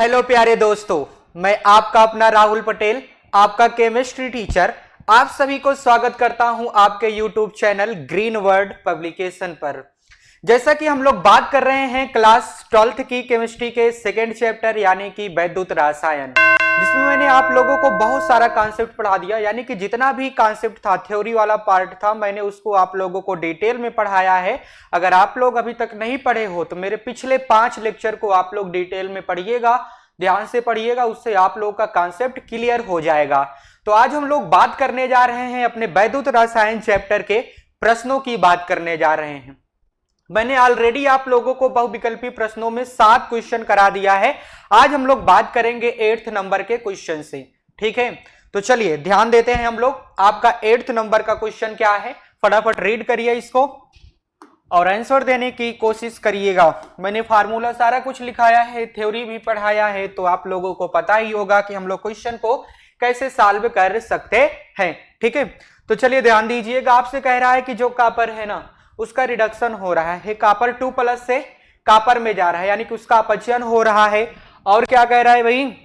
Hello प्यारे दोस्तों, मैं आपका अपना राहुल पटेल, आपका केमिस्ट्री टीचर, आप सभी को स्वागत करता हूं आपके YouTube channel green word publication पर। जैसा कि हम लोग बात कर रहे हैं क्लास 12th की केमिस्ट्री के सेकेंड चैप्टर यानी कि वैद्युत रसायन, जिसमें मैंने आप लोगों को बहुत सारा कॉन्सेप्ट पढ़ा दिया। यानी कि जितना भी कॉन्सेप्ट था, थ्योरी वाला पार्ट था, मैंने उसको आप लोगों को डिटेल में पढ़ाया है। अगर आप लोग अभी तक नहीं पढ़े हो तो मेरे पिछले 5 लेक्चर को आप लोग डिटेल में पढ़िएगा, ध्यान से पढ़िएगा, उससे आप लोगों का कॉन्सेप्ट क्लियर हो जाएगा। तो आज हम लोग बात करने जा रहे हैं अपने वैद्युत रसायन चैप्टर के प्रश्नों की बात करने जा रहे हैं। मैंने ऑलरेडी आप लोगों को बहुविकल्पी प्रश्नों में 7 क्वेश्चन करा दिया है। आज हम लोग बात करेंगे 8th नंबर के क्वेश्चन से, ठीक है। तो चलिए ध्यान देते हैं हम लोग। आपका 8th नंबर का क्वेश्चन क्या है, फटाफट रीड करिए इसको और आंसर देने की कोशिश करिएगा। मैंने फार्मूला सारा कुछ लिखाया है, थ्योरी भी पढ़ाया है, तो आप लोगों को पता ही होगा कि हम लोग क्वेश्चन को कैसे सॉल्व कर सकते हैं, ठीक है। तो चलिए ध्यान दीजिएगा। आपसे कह रहा है कि जो कॉपर है ना, उसका रिडक्शन हो रहा है, कॉपर 2+ से कॉपर में जा रहा है, यानी कि उसका अपचयन हो रहा है। और क्या कह रहा है भाई,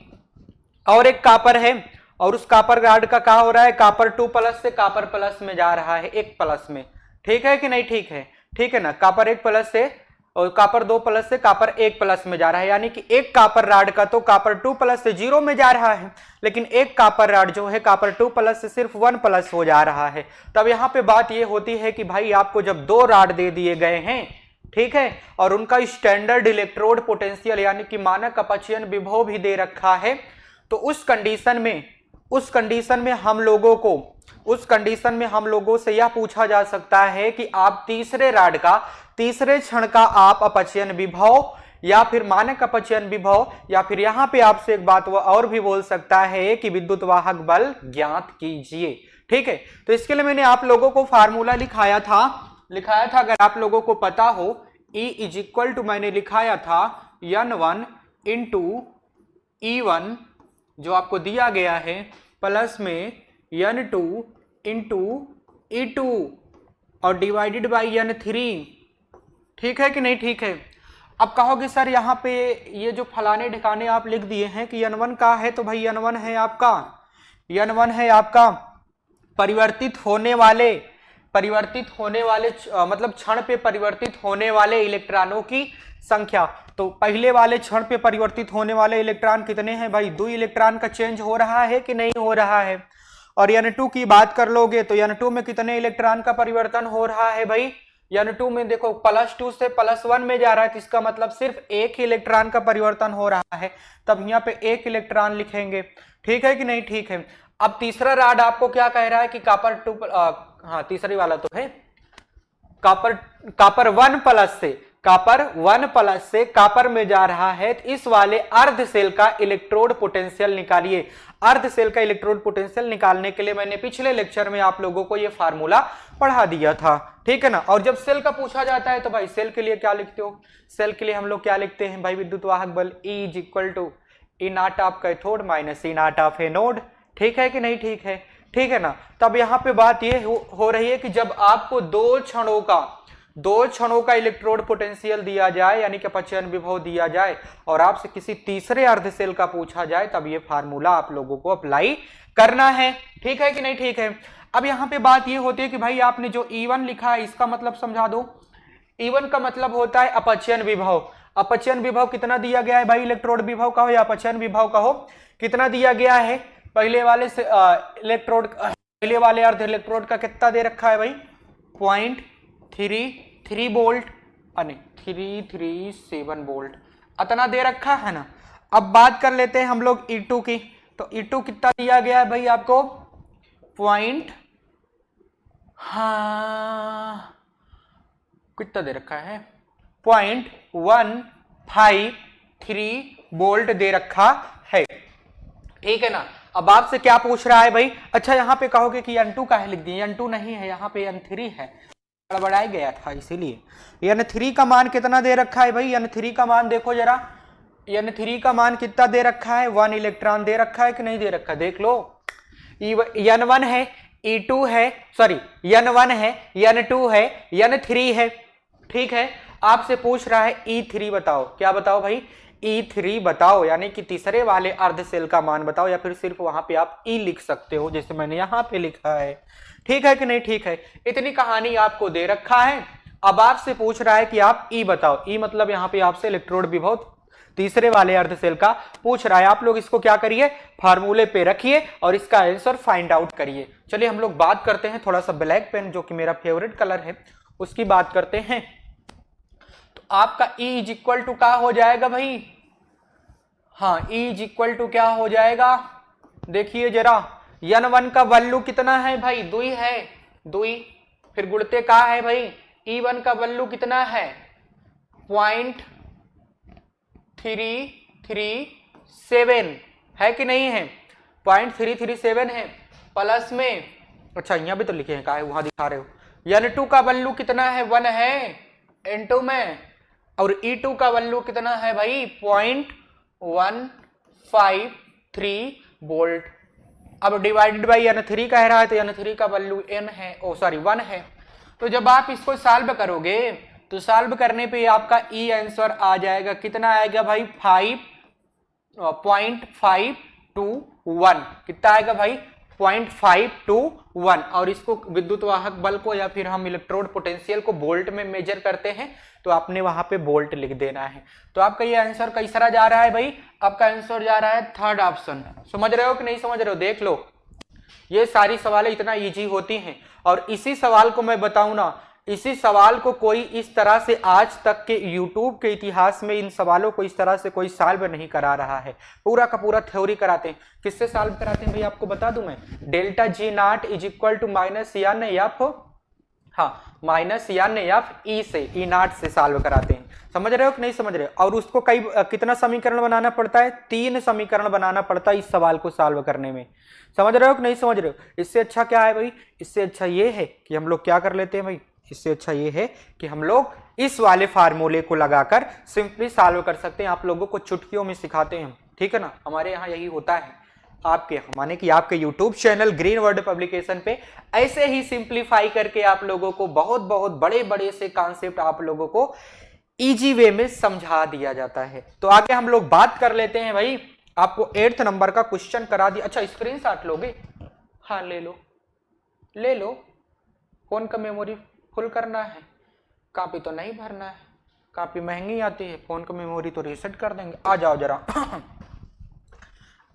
और एक कॉपर है और उस कॉपर गार्ड का क्या हो रहा है, कॉपर 2+ से कॉपर प्लस में जा रहा है, 1+ में, ठीक है कि नहीं, ठीक है, ठीक है ना। कॉपर 1+ से और कॉपर 2+ से कॉपर 1+ में जा रहा है, यानी कि एक कॉपर राड का तो कॉपर 2+ से 0 में जा रहा है, लेकिन एक कॉपर राड जो है कॉपर 2+ से सिर्फ 1+ हो जा रहा है। तब यहाँ पे बात ये होती है कि भाई आपको जब 2 राड दे दिए गए हैं, ठीक है, और उनका स्टैंडर्ड इलेक्ट्रोड पोटेंशियल यानी कि मानक अपचयन विभव भी दे रखा है, तो उस कंडीशन में हम लोगों से यह पूछा जा सकता है कि आप तीसरे क्षण का आप अपचयन विभव या फिर मानक अपचयन विभव, या फिर यहां पे आपसे एक बात वो और भी बोल सकता है कि विद्युत वाहक बल ज्ञात कीजिए, ठीक है। तो इसके लिए मैंने आप लोगों को फार्मूला लिखाया था। अगर आप लोगों को पता हो, E = मैंने लिखाया था N1 × E1 जो आपको दिया गया है, प्लस में N2 × E2 और डिवाइडेड बाई N3, ठीक है कि नहीं, ठीक है। अब कहोगे सर यहाँ पे ये जो फलाने ठिकाने आप लिख दिए हैं कि N1 का है, तो भाई N1 है आपका परिवर्तित होने वाले मतलब क्षण पे परिवर्तित होने वाले इलेक्ट्रॉनों की संख्या। तो पहले वाले क्षण पे परिवर्तित होने वाले इलेक्ट्रॉन कितने हैं भाई, 2 इलेक्ट्रॉन का चेंज हो रहा है कि नहीं हो रहा है। और N2 की बात कर लोगे तो N2 में कितने इलेक्ट्रॉन का परिवर्तन हो रहा है भाई, N2 में देखो +2 से +1 में जा रहा है, तो इसका मतलब सिर्फ एक ही इलेक्ट्रॉन का परिवर्तन हो रहा है। तब यहाँ पे 1 इलेक्ट्रॉन लिखेंगे, ठीक है कि नहीं, ठीक है। अब तीसरा राड आपको क्या कह रहा है कि तीसरी वाला तो है कॉपर 1+ से कॉपर में जा रहा है, तो इस वाले अर्ध सेल का इलेक्ट्रोड पोटेंशियल निकालिए। अर्ध सेल का इलेक्ट्रोड पोटेंशियल निकालने के लिए मैंने पिछले लेक्चर में आप लोगों को ये फार्मूला पढ़ा दिया था, ठीक है ना। और जब सेल का पूछा जाता है तो भाई सेल के लिए क्या लिखते हो, सेल के लिए हम लोग क्या लिखते हैं भाई, विद्युत वाहक बल E = E0 of cathode - E0 of anode, ठीक है कि नहीं, ठीक है, ठीक है ना। तब यहाँ पे बात ये हो रही है कि जब आपको 2 क्षणों का इलेक्ट्रोड पोटेंशियल दिया जाए, यानी कि अपचयन विभव दिया जाए, और आपसे किसी तीसरे अर्ध सेल का पूछा जाए, तब ये फार्मूला आप लोगों को अप्लाई करना है, ठीक है कि नहीं, ठीक है। अब यहाँ पे बात ये होती है कि भाई आपने जो E1 लिखा है इसका मतलब समझा दो। E1 का मतलब होता है अपचयन विभव। अपचयन विभव कितना दिया गया है भाई, इलेक्ट्रोड विभव कहो या अपचयन विभव कहो, कितना दिया गया है। पहले वाले अर्ध इलेक्ट्रोड का कितना दे रखा है भाई, 0.33 वोल्ट, 337 वोल्ट, इतना दे रखा है ना। अब बात कर लेते हैं हम लोग E2 की। तो E2 कितना दिया गया है भाई आपको, कितना दे रखा है, 0.153 वोल्ट दे रखा है, ठीक है ना। अब आपसे क्या पूछ रहा है भाई, अच्छा यहाँ पे कहोगे कि N2 का है लिख दिए, N2 नहीं है, यहाँ पे N3 है, गड़बड़ाया गया था इसीलिए। N3 का मान कितना दे रखा है भाई, N3 का मान देखो जरा, N3 का मान कितना दे रखा है, 1 इलेक्ट्रॉन दे रखा है कि नहीं दे रखा, देख लो। N1 है, E2 है, सॉरी N1 है, N2 है, N3 है, ठीक है। आपसे पूछ रहा है E3 बताओ, क्या बताओ भाई, E3 बताओ, यानी कि तीसरे वाले अर्धसेल का मान बताओ, या फिर सिर्फ वहां पे आप E लिख सकते हो जैसे मैंने यहां पे लिखा है। ठीक है कि नहीं? ठीक है, इतनी कहानी आपको दे रखा है। अब आपसे पूछ रहा है कि आप E बताओ। E मतलब यहां पे आपसे इलेक्ट्रोड विभव तीसरे वाले अर्धसेल का पूछ रहा है। आप लोग इसको क्या करिए, फार्मूले पे रखिए और इसका आंसर फाइंड आउट करिए। चलिए हम लोग बात करते हैं, थोड़ा सा ब्लैक पेन जो कि मेरा फेवरेट कलर है उसकी बात करते हैं। तो आपका E इज इक्वल टू क्या हो जाएगा भाई? हाँ, E इज इक्वल टू क्या हो जाएगा? देखिए जरा, N1 का वैल्यू कितना है भाई? 2 है, 2। फिर गुणते का है भाई? E1 का वैल्यू कितना है? 0.337 है कि नहीं है? 0.337 है। प्लस में, अच्छा यहाँ भी तो लिखे हैं, का है वहां दिखा रहे हो। N2 का वैल्यू कितना है? 1 है N2 में। और E2 का वैल्यू कितना है भाई? 0.153 वोल्ट। अब डिवाइडेड बाई N3 कह रहा है तो N3 का वैल्यू N है, ओ सॉरी 1 है। तो जब आप इसको सॉल्व करोगे तो सॉल्व करने पे आपका E आंसर आ जाएगा, कितना आएगा भाई? 5.521। कितना आएगा भाई? 0.521। और इसको विद्युत वाहक बल को या फिर हम इलेक्ट्रोड पोटेंशियल को वोल्ट में मेजर करते हैं तो आपने वहां पे वोल्ट लिख देना है। तो आपका ये आंसर कैसा जा रहा है भाई? आपका आंसर जा रहा है थर्ड ऑप्शन। समझ रहे हो कि नहीं समझ रहे हो? देख लो, ये सारी सवालें इतना इजी होती हैं। और इसी सवाल को मैं बताऊं ना, इसी सवाल को कोई इस तरह से आज तक के YouTube के इतिहास में इन सवालों को इस तरह से कोई सॉल्व नहीं करा रहा है। पूरा का पूरा थ्योरी कराते हैं। किससे सॉल्व कराते हैं भाई आपको बता दूं मैं? Delta G not is equal to minus N F, हाँ माइनस एन एफ ई से, ई नॉट से सॉल्व कराते हैं। समझ रहे हो कि नहीं समझ रहे हो? और उसको कितना समीकरण बनाना पड़ता है? 3 समीकरण बनाना पड़ता है इस सवाल को सॉल्व करने में। समझ रहे हो कि नहीं समझ रहे हो? इससे अच्छा क्या है भाई? इससे अच्छा ये है कि हम लोग क्या कर लेते हैं भाई, इससे अच्छा ये है कि हम लोग इस वाले फार्मूले को लगाकर सिंपली सॉल्व कर सकते हैं। आप लोगों को चुटकियों में सिखाते हैं, ठीक है ना? हमारे यहाँ यही होता है। आपके माने कि आपके YouTube channel green word publication पे ऐसे ही सिंप्लीफाई करके आप लोगों को बहुत बहुत बड़े बड़े से कॉन्सेप्ट आप लोगों को इजी वे में समझा दिया जाता है। तो आगे हम लोग बात कर लेते हैं भाई। आपको 8th नंबर का क्वेश्चन करा दिया। अच्छा स्क्रीनशॉट लोगे? हाँ ले लो, ले लो। फोन का मेमोरी फुल करना है, कॉपी तो नहीं भरना है। कॉपी महंगी आती है, फोन का मेमोरी तो रीसेट कर देंगे। आ जाओ जरा।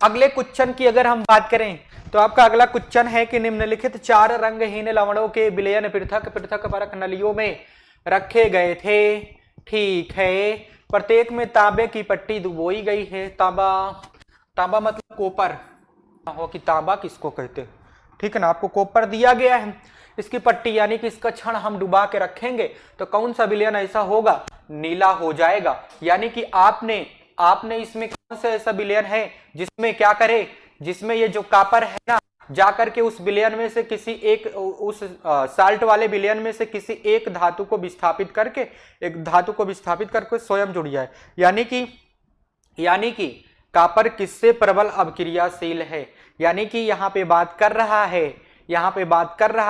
अगले क्वेश्चन की अगर हम बात करें तो आपका अगला क्वेश्चन है कि निम्नलिखित 4 रंगहीन लवणों के विलयन पृथक पृथक परख नलियों में रखे गए थे। ठीक है, प्रत्येक में तांबे की पट्टी डुबोई गई है। तांबा, तांबा मतलब कॉपर हो कि तांबा किसको कहते हैं, ठीक है ना? आपको कॉपर दिया गया है, इसकी पट्टी यानी कि इसका क्षण हम डुबा के रखेंगे तो कौन सा विलयन ऐसा होगा? नीला हो जाएगा। यानी कि आपने इसमें कौन सा ऐसा विलयन है जिसमें क्या करे, जिसमें ये जो कॉपर है ना जाकर के उस विलयन में से किसी एक, उस साल्ट वाले विलयन में से किसी एक धातु को विस्थापित करके, एक धातु को विस्थापित करके स्वयं जुड़ जाए। यानी कि कॉपर किससे प्रबल अभिक्रियाशील है? यानी कि यहाँ पे बात कर रहा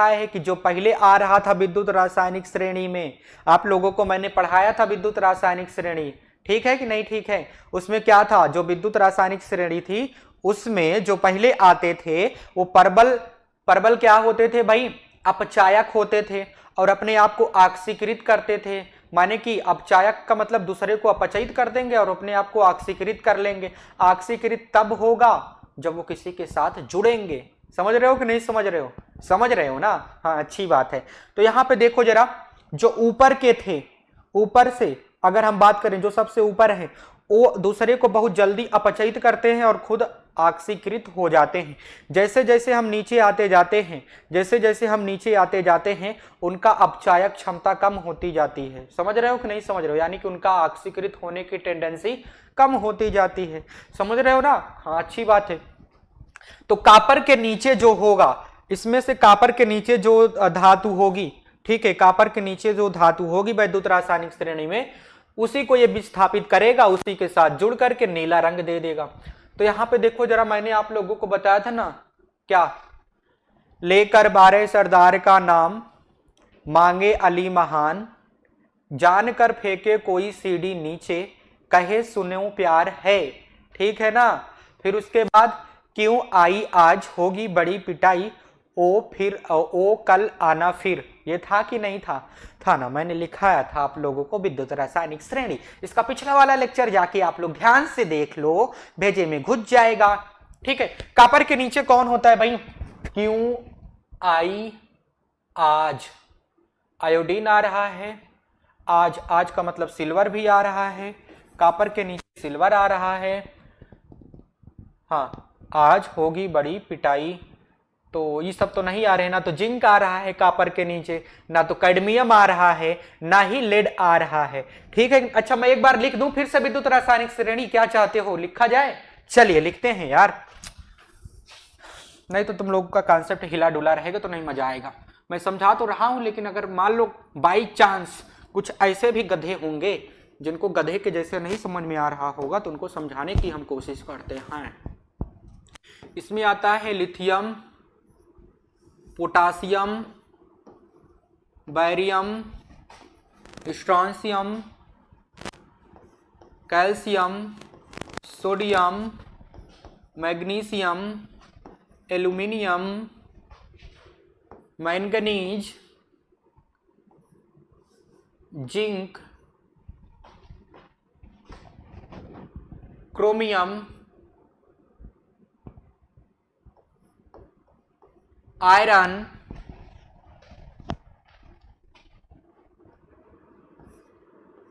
है कि जो पहले आ रहा था विद्युत रासायनिक श्रेणी में, आप लोगों को मैंने पढ़ाया था विद्युत रासायनिक श्रेणी, ठीक है कि नहीं? ठीक है, उसमें क्या था? जो विद्युत रासायनिक श्रेणी थी उसमें जो पहले आते थे वो परबल क्या होते थे भाई? अपचायक होते थे और अपने आप को ऑक्सीकृत करते थे। माने कि अपचायक का मतलब दूसरे को अपचयित कर देंगे और अपने आप को ऑक्सीकृत कर लेंगे। ऑक्सीकृत तब होगा जब वो किसी के साथ जुड़ेंगे। समझ रहे हो कि नहीं समझ रहे हो? समझ रहे हो ना? हाँ अच्छी बात है। तो यहाँ पे देखो जरा, जो ऊपर के थे, ऊपर से अगर हम बात करें, जो सबसे ऊपर है वो दूसरे को बहुत जल्दी अपचयित करते हैं और खुद ऑक्सीकृत हो जाते हैं। जैसे जैसे हम नीचे आते जाते हैं उनका अपचायक क्षमता कम होती जाती है। समझ रहे हो कि नहीं समझ रहे हो? यानी कि उनका ऑक्सीकृत होने की टेंडेंसी कम होती जाती है। समझ रहे हो ना? हाँ अच्छी बात है। तो कॉपर के नीचे जो होगा, इसमें से कॉपर के नीचे जो धातु होगी, ठीक है, कॉपर के नीचे जो धातु होगी वैद्युत रासायनिक श्रेणी में, उसी को ये विस्थापित करेगा, उसी के साथ जुड़ करके नीला रंग दे देगा। तो यहां पे देखो जरा, मैंने आप लोगों को बताया था ना, क्या? लेकर 12 सरदार का नाम, मांगे अली महान, जानकर फेंके कोई सीढ़ी नीचे, कहे सुनो प्यार है, ठीक है ना। फिर उसके बाद क्यों आई आज होगी बड़ी पिटाई, ओ फिर ओ कल आना फिर, ये था कि नहीं था? था ना, मैंने लिखाया था आप लोगों को विद्युत रासायनिक श्रेणी। इसका पिछला वाला लेक्चर जाके आप लोग ध्यान से देख लो, भेजे में घुस जाएगा, ठीक है। कॉपर के नीचे कौन होता है भाई? क्यों आई आज, आयोडीन आ रहा है, आज, आज का मतलब सिल्वर भी आ रहा है, कॉपर के नीचे सिल्वर आ रहा है। हाँ, आज होगी बड़ी पिटाई, तो ये सब तो नहीं आ रहे हैं ना, तो जिंक आ रहा है कॉपर के नीचे, ना तो कैडमियम आ रहा है, ना ही लेड आ रहा है, ठीक है। अच्छा, मैं एक बार लिख दूं फिर से विद्युत रासायनिक श्रेणी, क्या चाहते हो लिखा जाए? चलिए लिखते हैं यार, नहीं तो तुम लोगों का कॉन्सेप्ट हिला डुला रहेगा तो नहीं मजा आएगा। मैं समझा तो रहा हूं, लेकिन अगर मान लो बाई चांस कुछ ऐसे भी गधे होंगे जिनको गधे के जैसे नहीं समझ में आ रहा होगा, तो उनको समझाने की हम कोशिश करते हैं। इसमें आता है lithium, potassium, barium, strontium, calcium, sodium, magnesium, aluminium, manganese, zinc, chromium, iron,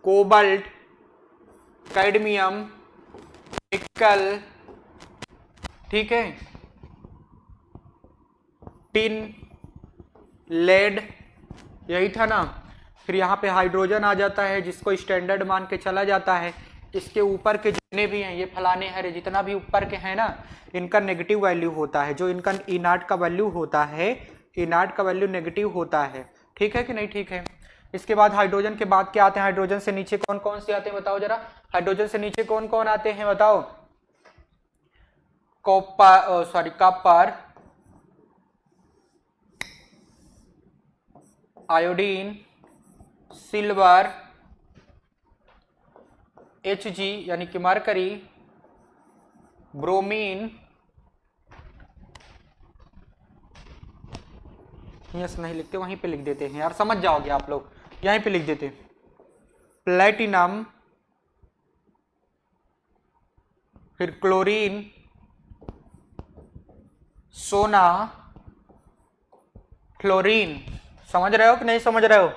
cobalt, cadmium, निकल, ठीक है, टिन, लेड, यही था ना। फिर यहाँ पे हाइड्रोजन आ जाता है, जिसको स्टैंडर्ड मान के चला जाता है। इसके ऊपर के जितने भी हैं, ये फलाने हरे जितना भी ऊपर के हैं ना, इनका नेगेटिव वैल्यू होता है। जो इनका इनार्ट का वैल्यू होता है, इनार्ट का वैल्यू नेगेटिव होता है, ठीक है कि नहीं? ठीक है। इसके बाद हाइड्रोजन के बाद क्या आते हैं? हाइड्रोजन से नीचे कौन कौन से आते हैं बताओ जरा? हाइड्रोजन से नीचे कौन कौन आते हैं बताओ? कॉपर, आयोडीन, सिल्वर, Hg यानी कि मरकरी, ब्रोमीन, यस नहीं लिखते, वहीं पे लिख देते हैं यार, समझ जाओगे आप लोग, यहीं पे लिख देते, प्लेटिनम, फिर क्लोरीन, सोना, फ्लोरीन। समझ रहे हो कि नहीं समझ रहे हो?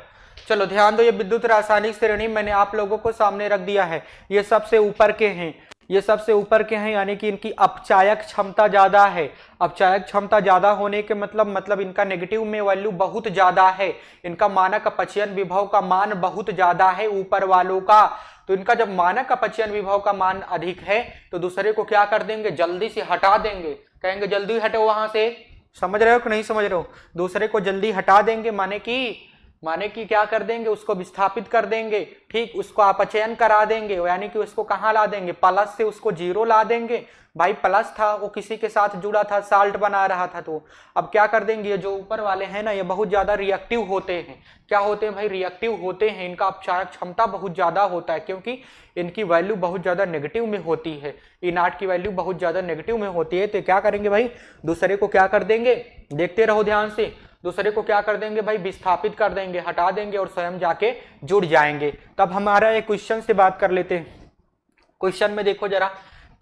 चलो ध्यान दो, ये विद्युत रासायनिक श्रेणी मैंने आप लोगों को सामने रख दिया है। ये सबसे ऊपर के हैं, ये सबसे ऊपर के हैं, यानी कि इनकी अपचायक क्षमता ज्यादा है। अपचायक क्षमता ज्यादा होने के मतलब इनका नेगेटिव में वैल्यू बहुत ज्यादा है, इनका मानक अपचयन विभव का मान बहुत ज्यादा है ऊपर वालों का। तो इनका जब मानक अपचयन विभव का मान अधिक है तो दूसरे को क्या कर देंगे? जल्दी से हटा देंगे, कहेंगे जल्दी हटो वहां से। समझ रहे हो कि नहीं समझ रहे हो? दूसरे को जल्दी हटा देंगे, माने कि क्या कर देंगे? उसको विस्थापित कर देंगे, ठीक, उसको अपचयन करा देंगे, यानी कि उसको कहाँ ला देंगे? प्लस से उसको जीरो ला देंगे। भाई प्लस था, वो किसी के साथ जुड़ा था, साल्ट बना रहा था, तो अब क्या कर देंगे? ये जो ऊपर वाले हैं ना, ये बहुत ज्यादा रिएक्टिव होते हैं। क्या होते हैं भाई? रिएक्टिव होते हैं। इनका अपचायक क्षमता बहुत ज्यादा होता है, क्योंकि इनकी वैल्यू बहुत ज्यादा नेगेटिव में होती है, इनार्ट की वैल्यू बहुत ज्यादा नेगेटिव में होती है। तो क्या करेंगे भाई? दूसरे को क्या कर देंगे? देखते रहो ध्यान से। दूसरे को क्या कर देंगे भाई? विस्थापित कर देंगे, हटा देंगे और स्वयं जाके जुड़ जाएंगे। तब हमारा एक क्वेश्चन से बात कर लेते हैं। क्वेश्चन में देखो जरा,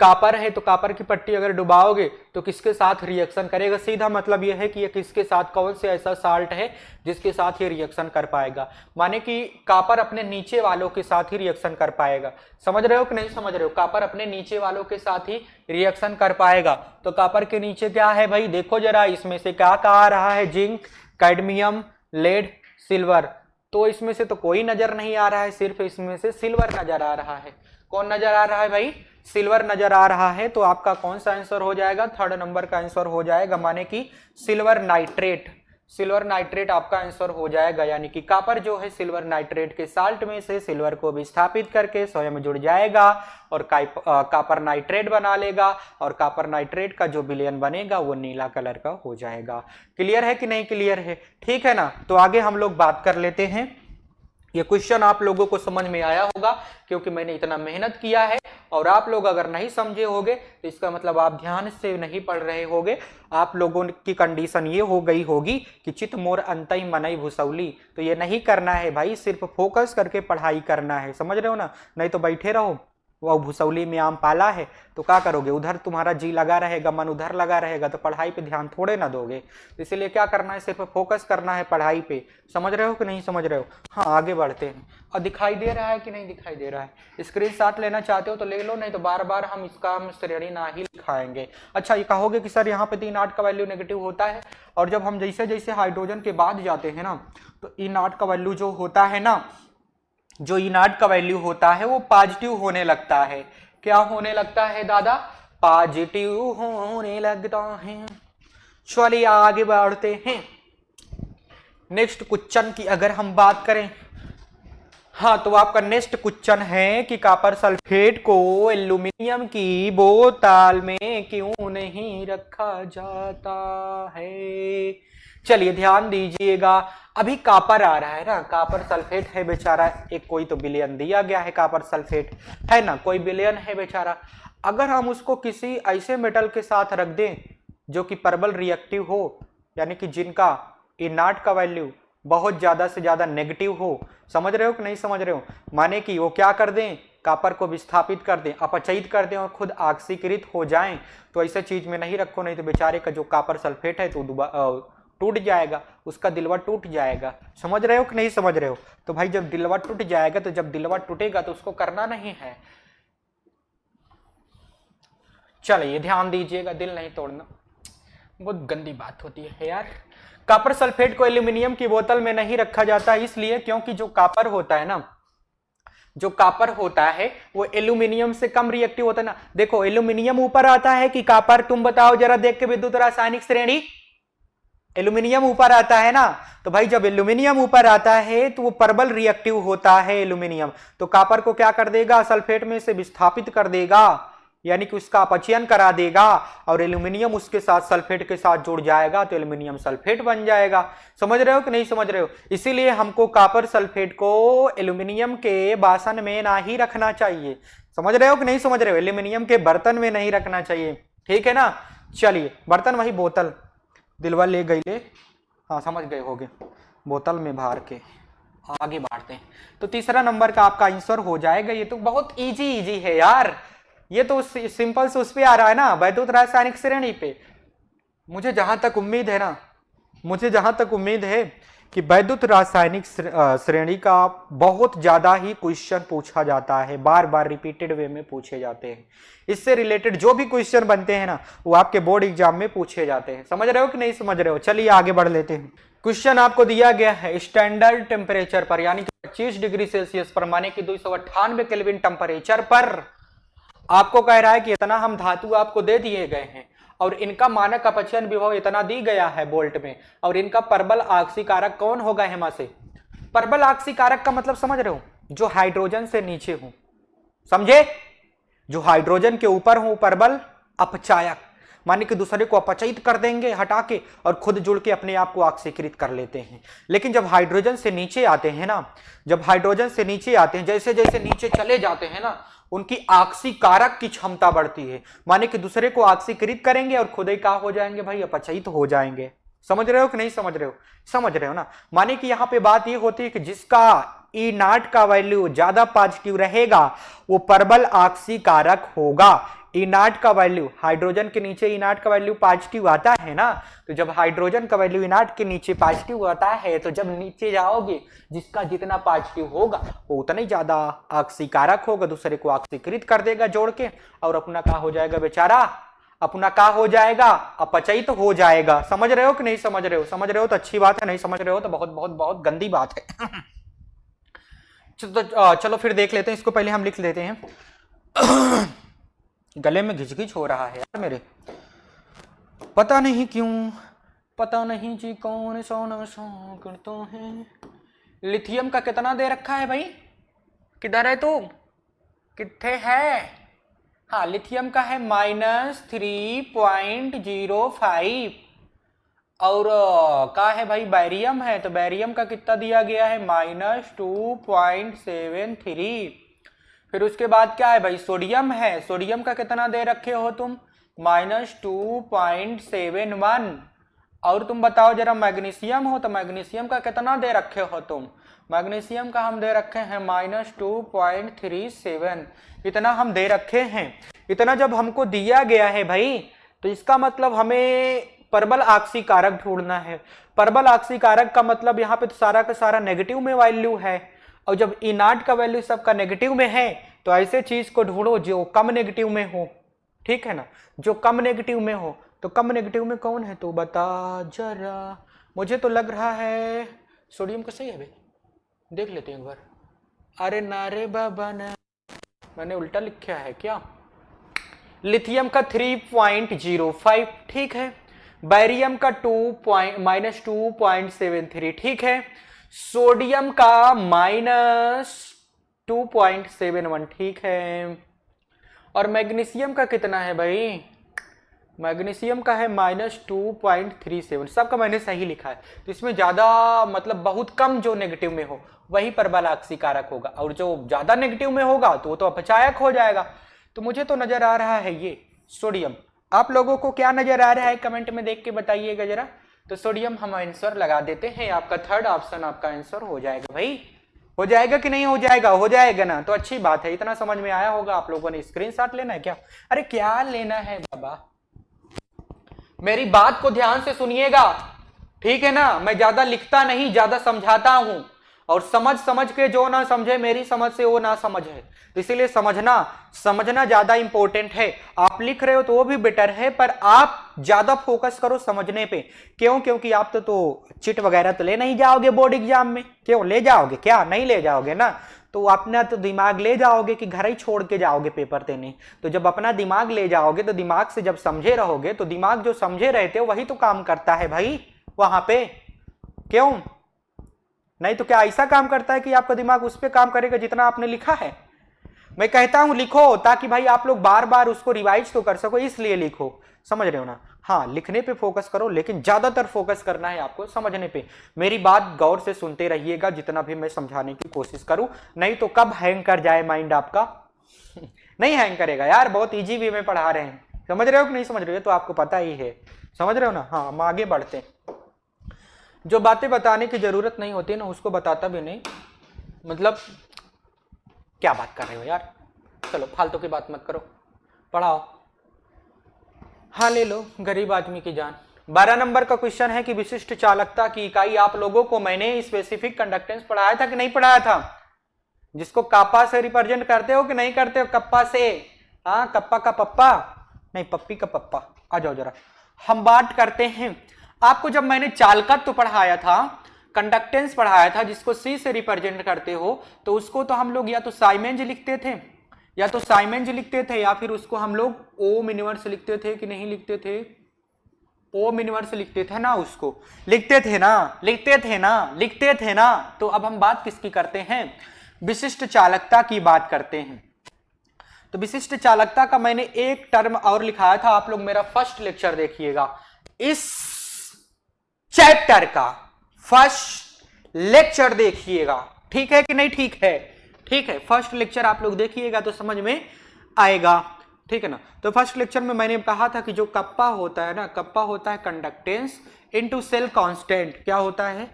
कॉपर है तो कॉपर की पट्टी अगर डुबाओगे तो किसके साथ रिएक्शन करेगा? सीधा मतलब यह है कि ये किसके साथ, कौन से ऐसा साल्ट है जिसके साथ ये रिएक्शन कर पाएगा। माने कि कॉपर अपने नीचे वालों के साथ ही रिएक्शन कर पाएगा। समझ रहे हो कि नहीं समझ रहे हो? कॉपर अपने नीचे वालों के साथ ही रिएक्शन कर पाएगा। तो कॉपर के नीचे क्या है भाई? देखो जरा, इसमें से क्या आ रहा है? Zinc, cadmium, lead, silver. तो इसमें से तो कोई नजर नहीं आ रहा है, सिर्फ इसमें से सिल्वर नजर आ रहा है। कौन नजर आ रहा है भाई? सिल्वर नजर आ रहा है। तो आपका कौन सा आंसर हो जाएगा? थर्ड नंबर का आंसर हो जाएगा, माने कि सिल्वर नाइट्रेट। सिल्वर नाइट्रेट आपका आंसर हो जाएगा, यानी कि कॉपर जो है सिल्वर नाइट्रेट के साल्ट में से सिल्वर को विस्थापित करके स्वयं जुड़ जाएगा और कॉपर नाइट्रेट बना लेगा, और कॉपर नाइट्रेट का जो विलयन बनेगा वो नीला कलर का हो जाएगा। क्लियर है कि नहीं क्लियर है? ठीक है ना। तो आगे हम लोग बात कर लेते हैं ये क्वेश्चन आप लोगों को समझ में आया होगा क्योंकि मैंने इतना मेहनत किया है। और आप लोग अगर नहीं समझे होगे तो इसका मतलब आप ध्यान से नहीं पढ़ रहे होगे। आप लोगों की कंडीशन ये हो गई होगी कि चित मोर अंतई मनई भुसौली। तो ये नहीं करना है भाई, सिर्फ फोकस करके पढ़ाई करना है, समझ रहे हो ना। नहीं तो बैठे रहो, वो भुसौली में आम पाला है तो क्या करोगे, उधर तुम्हारा जी लगा रहेगा, मन उधर लगा रहेगा, तो पढ़ाई पे ध्यान थोड़े ना दोगे। तो इसीलिए क्या करना है, सिर्फ फोकस करना है पढ़ाई पे। समझ रहे हो कि नहीं समझ रहे हो। हाँ आगे बढ़ते हैं। और दिखाई दे रहा है कि नहीं दिखाई दे रहा है। स्क्रीनशॉट लेना चाहते हो तो ले लो, नहीं तो बार बार हम इसका श्रेणी ना ही लिखाएंगे। अच्छा ये कहोगे कि सर यहाँ पे तो ई नॉट का वैल्यू नेगेटिव होता है, और जब हम जैसे जैसे हाइड्रोजन के बाद जाते हैं ना तो ई नॉट का वैल्यू जो होता है ना, जो ई नॉट का वैल्यू होता है वो पॉजिटिव होने लगता है। क्या होने लगता है दादा, पॉजिटिव होने लगता है। चलिए आगे बढ़ते हैं। नेक्स्ट क्वेश्चन की अगर हम बात करें, हाँ तो आपका नेक्स्ट क्वेश्चन है कि कॉपर सल्फेट को एल्यूमिनियम की बोतल में क्यों नहीं रखा जाता है। चलिए ध्यान दीजिएगा। अभी कॉपर आ रहा है ना, कॉपर सल्फेट है बेचारा, एक कोई तो विलयन दिया गया है, कॉपर सल्फेट है ना, कोई विलयन है बेचारा। अगर हम उसको किसी ऐसे मेटल के साथ रख दें जो कि परबल रिएक्टिव हो, यानी कि जिनका ई नॉट का वैल्यू बहुत ज्यादा से ज्यादा नेगेटिव हो, समझ रहे हो कि नहीं समझ रहे हो। माने कि वो क्या कर दें, कॉपर को विस्थापित कर दें, अपचयित कर दें और खुद ऑक्सीकृत हो जाएं। तो ऐसे चीज में नहीं रखो, नहीं तो बेचारे का जो कॉपर सल्फेट है तो टूट जाएगा, उसका दिलवा टूट जाएगा। समझ रहे हो कि नहीं समझ रहे हो। तो भाई जब दिलवा टूट जाएगा, तो जब दिलवा टूटेगा तो उसको करना नहीं है। चलिए ध्यान दीजिएगा, दिल नहीं तोड़ना, बहुत गंदी बात होती है यार। कॉपर सल्फेट को एल्यूमिनियम की बोतल में नहीं रखा जाता इसलिए क्योंकि जो कॉपर होता है ना, जो कॉपर होता है वो एल्यूमिनियम से कम रिएक्टिव होता है ना। देखो एल्यूमिनियम ऊपर आता है कि कॉपर, तुम बताओ जरा देख के विद्युत रासायनिक श्रेणी। एल्यूमिनियम ऊपर आता है ना, तो भाई जब एल्यूमिनियम ऊपर आता है तो वो परबल रिएक्टिव होता है एल्यूमिनियम, तो कॉपर को क्या कर देगा, सल्फेट में से विस्थापित कर देगा, यानी कि उसका अपचयन करा देगा, और एल्यूमिनियम उसके साथ सल्फेट के साथ जुड़ जाएगा तो एल्यूमिनियम सल्फेट बन जाएगा। समझ रहे हो कि नहीं समझ रहे हो। इसीलिए हमको कॉपर सल्फेट को एल्यूमिनियम के बासन में ना ही रखना चाहिए। समझ रहे हो कि नहीं समझ रहे हो, एल्यूमिनियम के बर्तन में नहीं रखना चाहिए, ठीक है ना। चलिए बर्तन वही बोतल, दिलवा ले गई ले, हाँ समझ गए होगे, बोतल में भर के। आगे बढ़ते हैं। तो तीसरा नंबर का आपका आंसर हो जाएगा। ये तो बहुत इजी इजी है यार, ये तो सिंपल से उस पे आ रहा है ना, वैद्युत रासायनिक श्रेणी पे। मुझे जहां तक उम्मीद है ना, मुझे जहां तक उम्मीद है कि वैद्युत रासायनिक श्रेणी का बहुत ज्यादा ही क्वेश्चन पूछा जाता है, बार बार रिपीटेड वे में पूछे जाते हैं। इससे रिलेटेड जो भी क्वेश्चन बनते हैं ना वो आपके बोर्ड एग्जाम में पूछे जाते हैं। समझ रहे हो कि नहीं समझ रहे हो। चलिए आगे बढ़ लेते हैं। क्वेश्चन आपको दिया गया है स्टैंडर्ड टेम्परेचर पर, यानी कि 25 डिग्री सेल्सियस पर, माने कि 298 केल्विन टेम्परेचर पर आपको कह रहा है कि इतना हम धातु आपको दे दिए गए हैं और इनका मानक अपचयन विभव इतना दी गया है वोल्ट में, और इनका परबल आक्सीकारक कौन होगा हेमा से। परबल आक्सीकारक का मतलब समझ रहे हो, जो हाइड्रोजन से नीचे हो, समझे, जो हाइड्रोजन के ऊपर हो परबल अपचायक, माने कि दूसरे को अपचयित कर देंगे हटा के और खुद जुड़ के अपने आप को ऑक्सीकृत कर लेते हैं। लेकिन जब हाइड्रोजन से नीचे आते हैं ना, जब हाइड्रोजन से नीचे आते हैं, जैसे जैसे नीचे चले जाते हैं ना, उनकी ऑक्सीकारक की क्षमता बढ़ती है, माने कि दूसरे को ऑक्सीकृत करेंगे और खुद ही क्या हो जाएंगे भाई, अपचयित हो जाएंगे। समझ रहे हो कि नहीं समझ रहे हो, समझ रहे हो ना। माने कि यहां पे बात ये होती है कि जिसका ई नॉट का वैल्यू ज्यादा पॉजिटिव रहेगा वो परबल ऑक्सीकारक होगा। ई नॉट का वैल्यू, हाइड्रोजन के नीचे ई नॉट का वैल्यू पॉजिटिव आता है ना, तो जब हाइड्रोजन का वैल्यू ई नॉट के नीचे पॉजिटिव आता है तो जब नीचे जाओगे जिसका जितना पॉजिटिव होगा वो उतना ही ज्यादा ऑक्सीकारक होगा, दूसरे को ऑक्सीकृत कर देगा जोड़ के, और अपना क्या हो जाएगा बेचारा, अपना क्या हो जाएगा, अपचयित तो हो जाएगा। समझ रहे हो कि नहीं समझ रहे हो। समझ रहे हो तो अच्छी बात है, नहीं समझ रहे हो तो बहुत बहुत बहुत गंदी बात है। चलो फिर देख लेते हैं इसको, पहले हम लिख लेते हैं। गले में घिच हो रहा है यार मेरे, पता नहीं क्यों, पता नहीं जी कौन सोना सो करता है। लिथियम का कितना दे रखा है भाई, किधर है तू, कितने है। हाँ लिथियम का है -3.05, और का है भाई बैरियम है, तो बैरियम का कितना दिया गया है -2.73। फिर उसके बाद क्या है भाई सोडियम है, सोडियम का कितना दे रखे हो तुम -2.71। और तुम बताओ जरा मैग्नीशियम हो तो मैग्नीशियम का कितना दे रखे हो तुम, मैग्नीशियम का हम दे रखे हैं -2.37। इतना हम दे रखे हैं। इतना जब हमको दिया गया है भाई तो इसका मतलब हमें परबल आक्सी कारक ढूंढना है। परबल आक्सी कारक का मतलब यहाँ पे तो सारा का सारा नेगेटिव में वैल्यू है, और जब इनाट का वैल्यू सबका नेगेटिव में है तो ऐसे चीज को ढूंढो जो कम नेगेटिव में हो, ठीक है ना, जो कम नेगेटिव में हो। तो कम नेगेटिव में कौन है तो बता जरा, मुझे तो लग रहा है सोडियम का सही है भाई, देख लेते हैं एक बार। अरे नारे बाबा ना, मैंने उल्टा लिखा है क्या। लिथियम का 3.05 ठीक है, बैरियम का -2.73 ठीक है, सोडियम का -2.71 ठीक है, और मैग्नीशियम का कितना है भाई, मैग्नीशियम का है -2.37। सबका मैंने सही लिखा है, तो इसमें ज्यादा मतलब बहुत कम जो नेगेटिव में हो वही परबल आक्सी कारक होगा, और जो ज्यादा नेगेटिव में होगा तो वो तो अपचायक हो जाएगा। तो मुझे तो नजर आ रहा है ये सोडियम। आप लोगों को क्या नजर आ रहा है कमेंट में देख के बताइएगा जरा। तो सोडियम हम आंसर लगा देते हैं, आपका थर्ड ऑप्शन आपका आंसर हो जाएगा भाई। हो जाएगा कि नहीं हो जाएगा, हो जाएगा ना, तो अच्छी बात है। इतना समझ में आया होगा आप लोगों ने। स्क्रीनशॉट लेना है क्या, अरे क्या लेना है बाबा, मेरी बात को ध्यान से सुनिएगा, ठीक है ना। मैं ज्यादा लिखता नहीं, ज्यादा समझाता हूं, और समझ के जो ना समझे मेरी समझ से वो ना समझे, तो इसीलिए समझना ज्यादा इंपॉर्टेंट है। आप लिख रहे हो तो वो भी बेटर है, पर आप ज्यादा फोकस करो समझने पे। क्यों, क्योंकि आप तो चिट वगैरह तो ले नहीं जाओगे बोर्ड एग्जाम में। क्यों ले जाओगे, क्या नहीं ले जाओगे ना, तो अपना तो दिमाग ले जाओगे कि घर ही छोड़ के जाओगे पेपर देने। तो जब अपना दिमाग ले जाओगे तो दिमाग से जब समझे रहोगे तो दिमाग जो समझे रहते हो वही तो काम करता है भाई वहां पे। क्यों नहीं तो क्या ऐसा काम करता है कि आपका दिमाग उस पर काम करेगा जितना आपने लिखा है। मैं कहता हूं लिखो ताकि भाई आप लोग बार बार उसको रिवाइज तो कर सको, इसलिए लिखो, समझ रहे हो ना। हाँ लिखने पे फोकस करो, लेकिन ज्यादातर फोकस करना है आपको समझने पे। मेरी बात गौर से सुनते रहिएगा जितना भी मैं समझाने की कोशिश करूं, नहीं तो कब हैंग कर जाए माइंड आपका नहीं हैंग करेगा यार, बहुत इजी वे में पढ़ा रहे हैं। समझ रहे हो कि नहीं समझ रहे हो, तो आपको पता ही है, समझ रहे हो ना। हाँ हम आगे बढ़ते हैं। जो बातें बताने की जरूरत नहीं होती ना उसको बताता भी नहीं, मतलब क्या बात कर रहे हो यार, चलो फालतू की बात मत करो, पढ़ाओ। हाँ ले लो गरीब आदमी की जान। 12 नंबर का क्वेश्चन है कि विशिष्ट चालकता की इकाई। आप लोगों को मैंने स्पेसिफिक कंडक्टेंस पढ़ाया था कि नहीं पढ़ाया था, जिसको कप्पा से रिप्रेजेंट करते हो कि नहीं करते हो, कप्पा से। हाँ कप्पा का पप्पा नहीं, पप्पी का पप्पा। आ जाओ जरा हम बात करते हैं। आपको जब मैंने चालकत्व तो पढ़ाया था, कंडक्टेंस पढ़ाया था, जिसको सी से रिप्रेजेंट करते हो, तो उसको तो हम लोग या तो साइमेंज लिखते थे, या फिर उसको हम लोग ओम इनवर्स लिखते थे कि नहीं लिखते थे, ओम इनवर्स लिखते थे ना, उसको लिखते थे ना। तो अब हम बात किसकी करते हैं, विशिष्ट चालकता की बात करते हैं। तो विशिष्ट चालकता का मैंने एक टर्म और लिखाया था, आप लोग मेरा फर्स्ट लेक्चर देखिएगा, इस चैप्टर का फर्स्ट लेक्चर देखिएगा, ठीक है कि नहीं, ठीक है, ठीक है। फर्स्ट लेक्चर आप लोग देखिएगा तो समझ में आएगा, ठीक है ना। तो फर्स्ट लेक्चर में मैंने कहा था कि जो कप्पा होता है ना, कप्पा होता है कंडक्टेंस इनटू सेल कांस्टेंट। क्या होता है,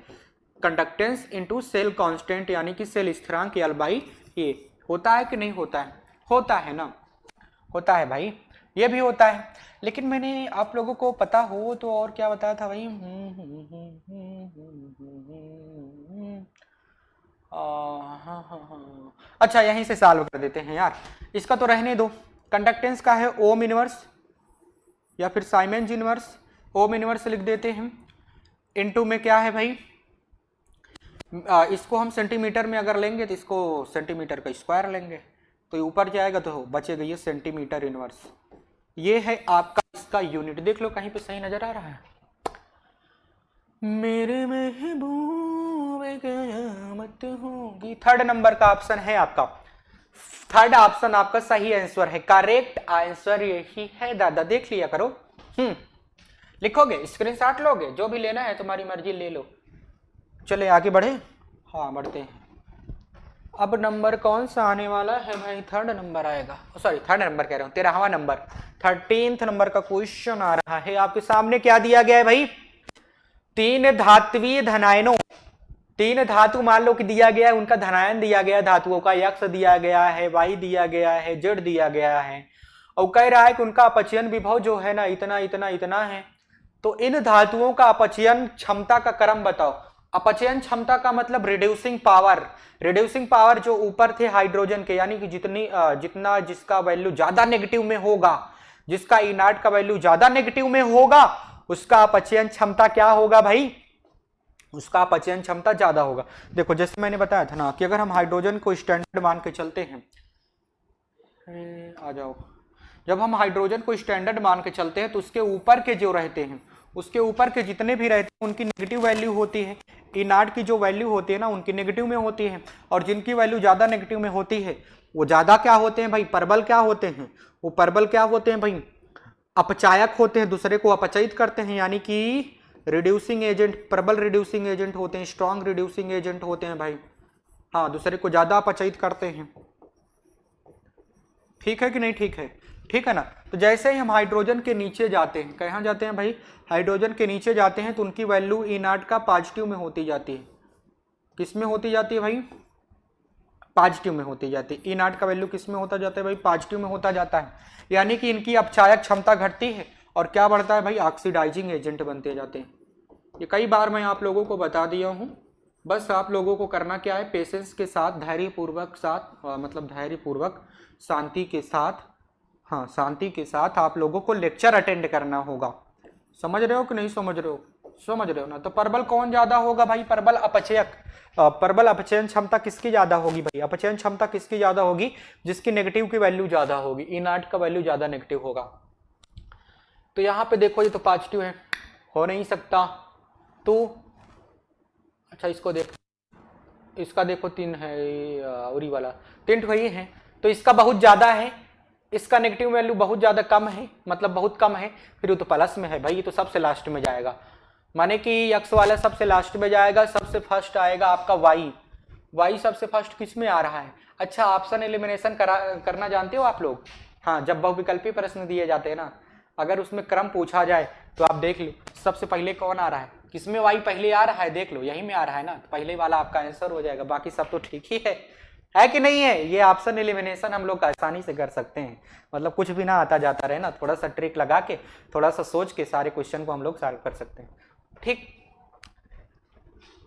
कंडक्टेंस इनटू सेल कांस्टेंट, यानी कि सेल स्थिरांक L/A। होता है कि नहीं होता है, होता है ना, होता है भाई, ये भी होता है। लेकिन मैंने आप लोगों को पता हो तो और क्या बताया था भाई, हाँ। अच्छा यहीं से सॉल्व कर देते हैं यार, इसका तो रहने दो। कंडक्टेंस का है ओम इनवर्स या फिर साइमेंज इनवर्स, ओम इनवर्स लिख देते हैं। इनटू में क्या है भाई, इसको हम सेंटीमीटर में अगर लेंगे तो इसको सेंटीमीटर का स्क्वायर लेंगे, तो ऊपर जाएगा तो बचेगा ये सेंटीमीटर इनवर्स। ये है आपका इसका यूनिट, देख लो कहीं पे सही नजर आ रहा है। मेरे महबूब कयामत होगी, थर्ड नंबर का ऑप्शन है आपका, थर्ड ऑप्शन आपका सही आंसर है, करेक्ट आंसर यही है दादा, देख लिया करो। लिखोगे, स्क्रीनशॉट लोगे, जो भी लेना है तुम्हारी मर्जी ले लो। चले आगे बढ़े, हाँ बढ़ते हैं। अब नंबर कौन सा आने वाला है भाई, थर्ड नंबर आएगा, सॉरी थर्ड नंबर कह रहा हूँ, 13वां नंबर, 13th नंबर का क्वेश्चन आ रहा है आपके सामने। क्या दिया गया है भाई, तीन धात्वीय धनायनों, तीन धातु मान लो कि दिया गया है, उनका धनायन दिया गया है, धातुओं का x दिया गया है, y दिया गया है, z दिया गया है, और कह रहा है कि उनका अपचयन विभव जो है ना इतना इतना इतना है। तो इन धातुओं का अपचयन क्षमता का क्रम बताओ। अपचयन क्षमता का मतलब रिड्यूसिंग पावर, रिड्यूसिंग पावर जो ऊपर थे हाइड्रोजन के, यानी कि जितना जिसका वैल्यू ज्यादा नेगेटिव में होगा, जिसका इनार्ट का वैल्यू ज्यादा नेगेटिव में होगा, उसका अपचयन क्षमता क्या होगा भाई, उसका अपचयन क्षमता ज्यादा होगा। देखो जैसे मैंने बताया था ना कि अगर हम हाइड्रोजन को स्टैंडर्ड मान के चलते हैं, आ जाओ, जब हम हाइड्रोजन को स्टैंडर्ड मान के चलते हैं तो उसके ऊपर के जो रहते हैं, उसके ऊपर के जितने भी रहते हैं उनकी नेगेटिव वैल्यू होती है, इनार्ट की जो वैल्यू होती है ना उनकी नेगेटिव में होती है, और जिनकी वैल्यू ज्यादा नेगेटिव में होती है वो ज्यादा क्या होते हैं भाई, परबल क्या होते हैं, वो परबल क्या होते हैं भाई, अपचायक होते हैं, दूसरे को अपचयित करते हैं, यानी कि रिड्यूसिंग एजेंट, प्रबल रिड्यूसिंग एजेंट होते हैं, स्ट्रॉन्ग रिड्यूसिंग एजेंट होते हैं भाई, हाँ दूसरे को ज्यादा अपचयित करते हैं। ठीक है कि नहीं, ठीक है, ठीक है ना। तो जैसे ही हम हाइड्रोजन के नीचे जाते हैं, कहाँ जाते हैं भाई, हाइड्रोजन के नीचे जाते हैं, तो उनकी वैल्यू इनार्ट का पॉजिटिव में होती जाती है। किस में होती जाती है भाई, पॉजिटिव में होती जाती है। इनार्ट का वैल्यू किस में होता जाता है भाई, पॉजिटिव में होता जाता है, यानी कि इनकी अपचायक क्षमता घटती है और क्या बढ़ता है भाई, ऑक्सीडाइजिंग एजेंट बनते जाते हैं। ये कई बार मैं आप लोगों को बता दिया हूँ, बस आप लोगों को करना क्या है, पेशेंस के साथ, धैर्यपूर्वक साथ, मतलब धैर्यपूर्वक शांति के साथ, हाँ शांति के साथ आप लोगों को लेक्चर अटेंड करना होगा। समझ रहे हो कि नहीं समझ रहे हो, समझ रहे हो ना। तो परबल कौन ज्यादा होगा भाई, परबल अपचयक, परबल अपचयन क्षमता किसकी ज्यादा होगी भाई, अपचयन क्षमता किसकी ज्यादा होगी, जिसकी नेगेटिव की वैल्यू ज्यादा होगी, इनार्ट का वैल्यू ज्यादा नेगेटिव होगा। तो यहाँ पे देखो ये तो पॉजिटिव है, हो नहीं सकता, तो अच्छा इसको देख, इसका देखो 3 है, उरी वाला 3 वही है, तो इसका बहुत ज्यादा है, इसका नेगेटिव वैल्यू बहुत ज्यादा कम है, मतलब बहुत कम है, फिर वो तो प्लस में है भाई, ये तो सबसे लास्ट में जाएगा, माने कि एक्स वाला सबसे लास्ट में जाएगा, सबसे फर्स्ट आएगा आपका वाई, वाई सबसे फर्स्ट किस में आ रहा है। अच्छा ऑप्शन एलिमिनेशन करना जानते हो आप लोग, हाँ जब बहुविकल्पी प्रश्न दिए जाते हैं ना, अगर उसमें क्रम पूछा जाए तो आप देख लो सबसे पहले कौन आ रहा है, किसमें वाई पहले आ रहा है, देख लो यही में आ रहा है ना, तो पहले वाला आपका आंसर हो जाएगा, बाकी सब तो ठीक ही है कि नहीं है। ये ऑप्शन एलिमिनेशन हम लोग आसानी से कर सकते हैं, मतलब कुछ भी ना आता जाता रहे ना, थोड़ा सा ट्रिक लगा के, थोड़ा सा सोच के सारे क्वेश्चन को हम लोग सॉल्व कर सकते हैं, ठीक।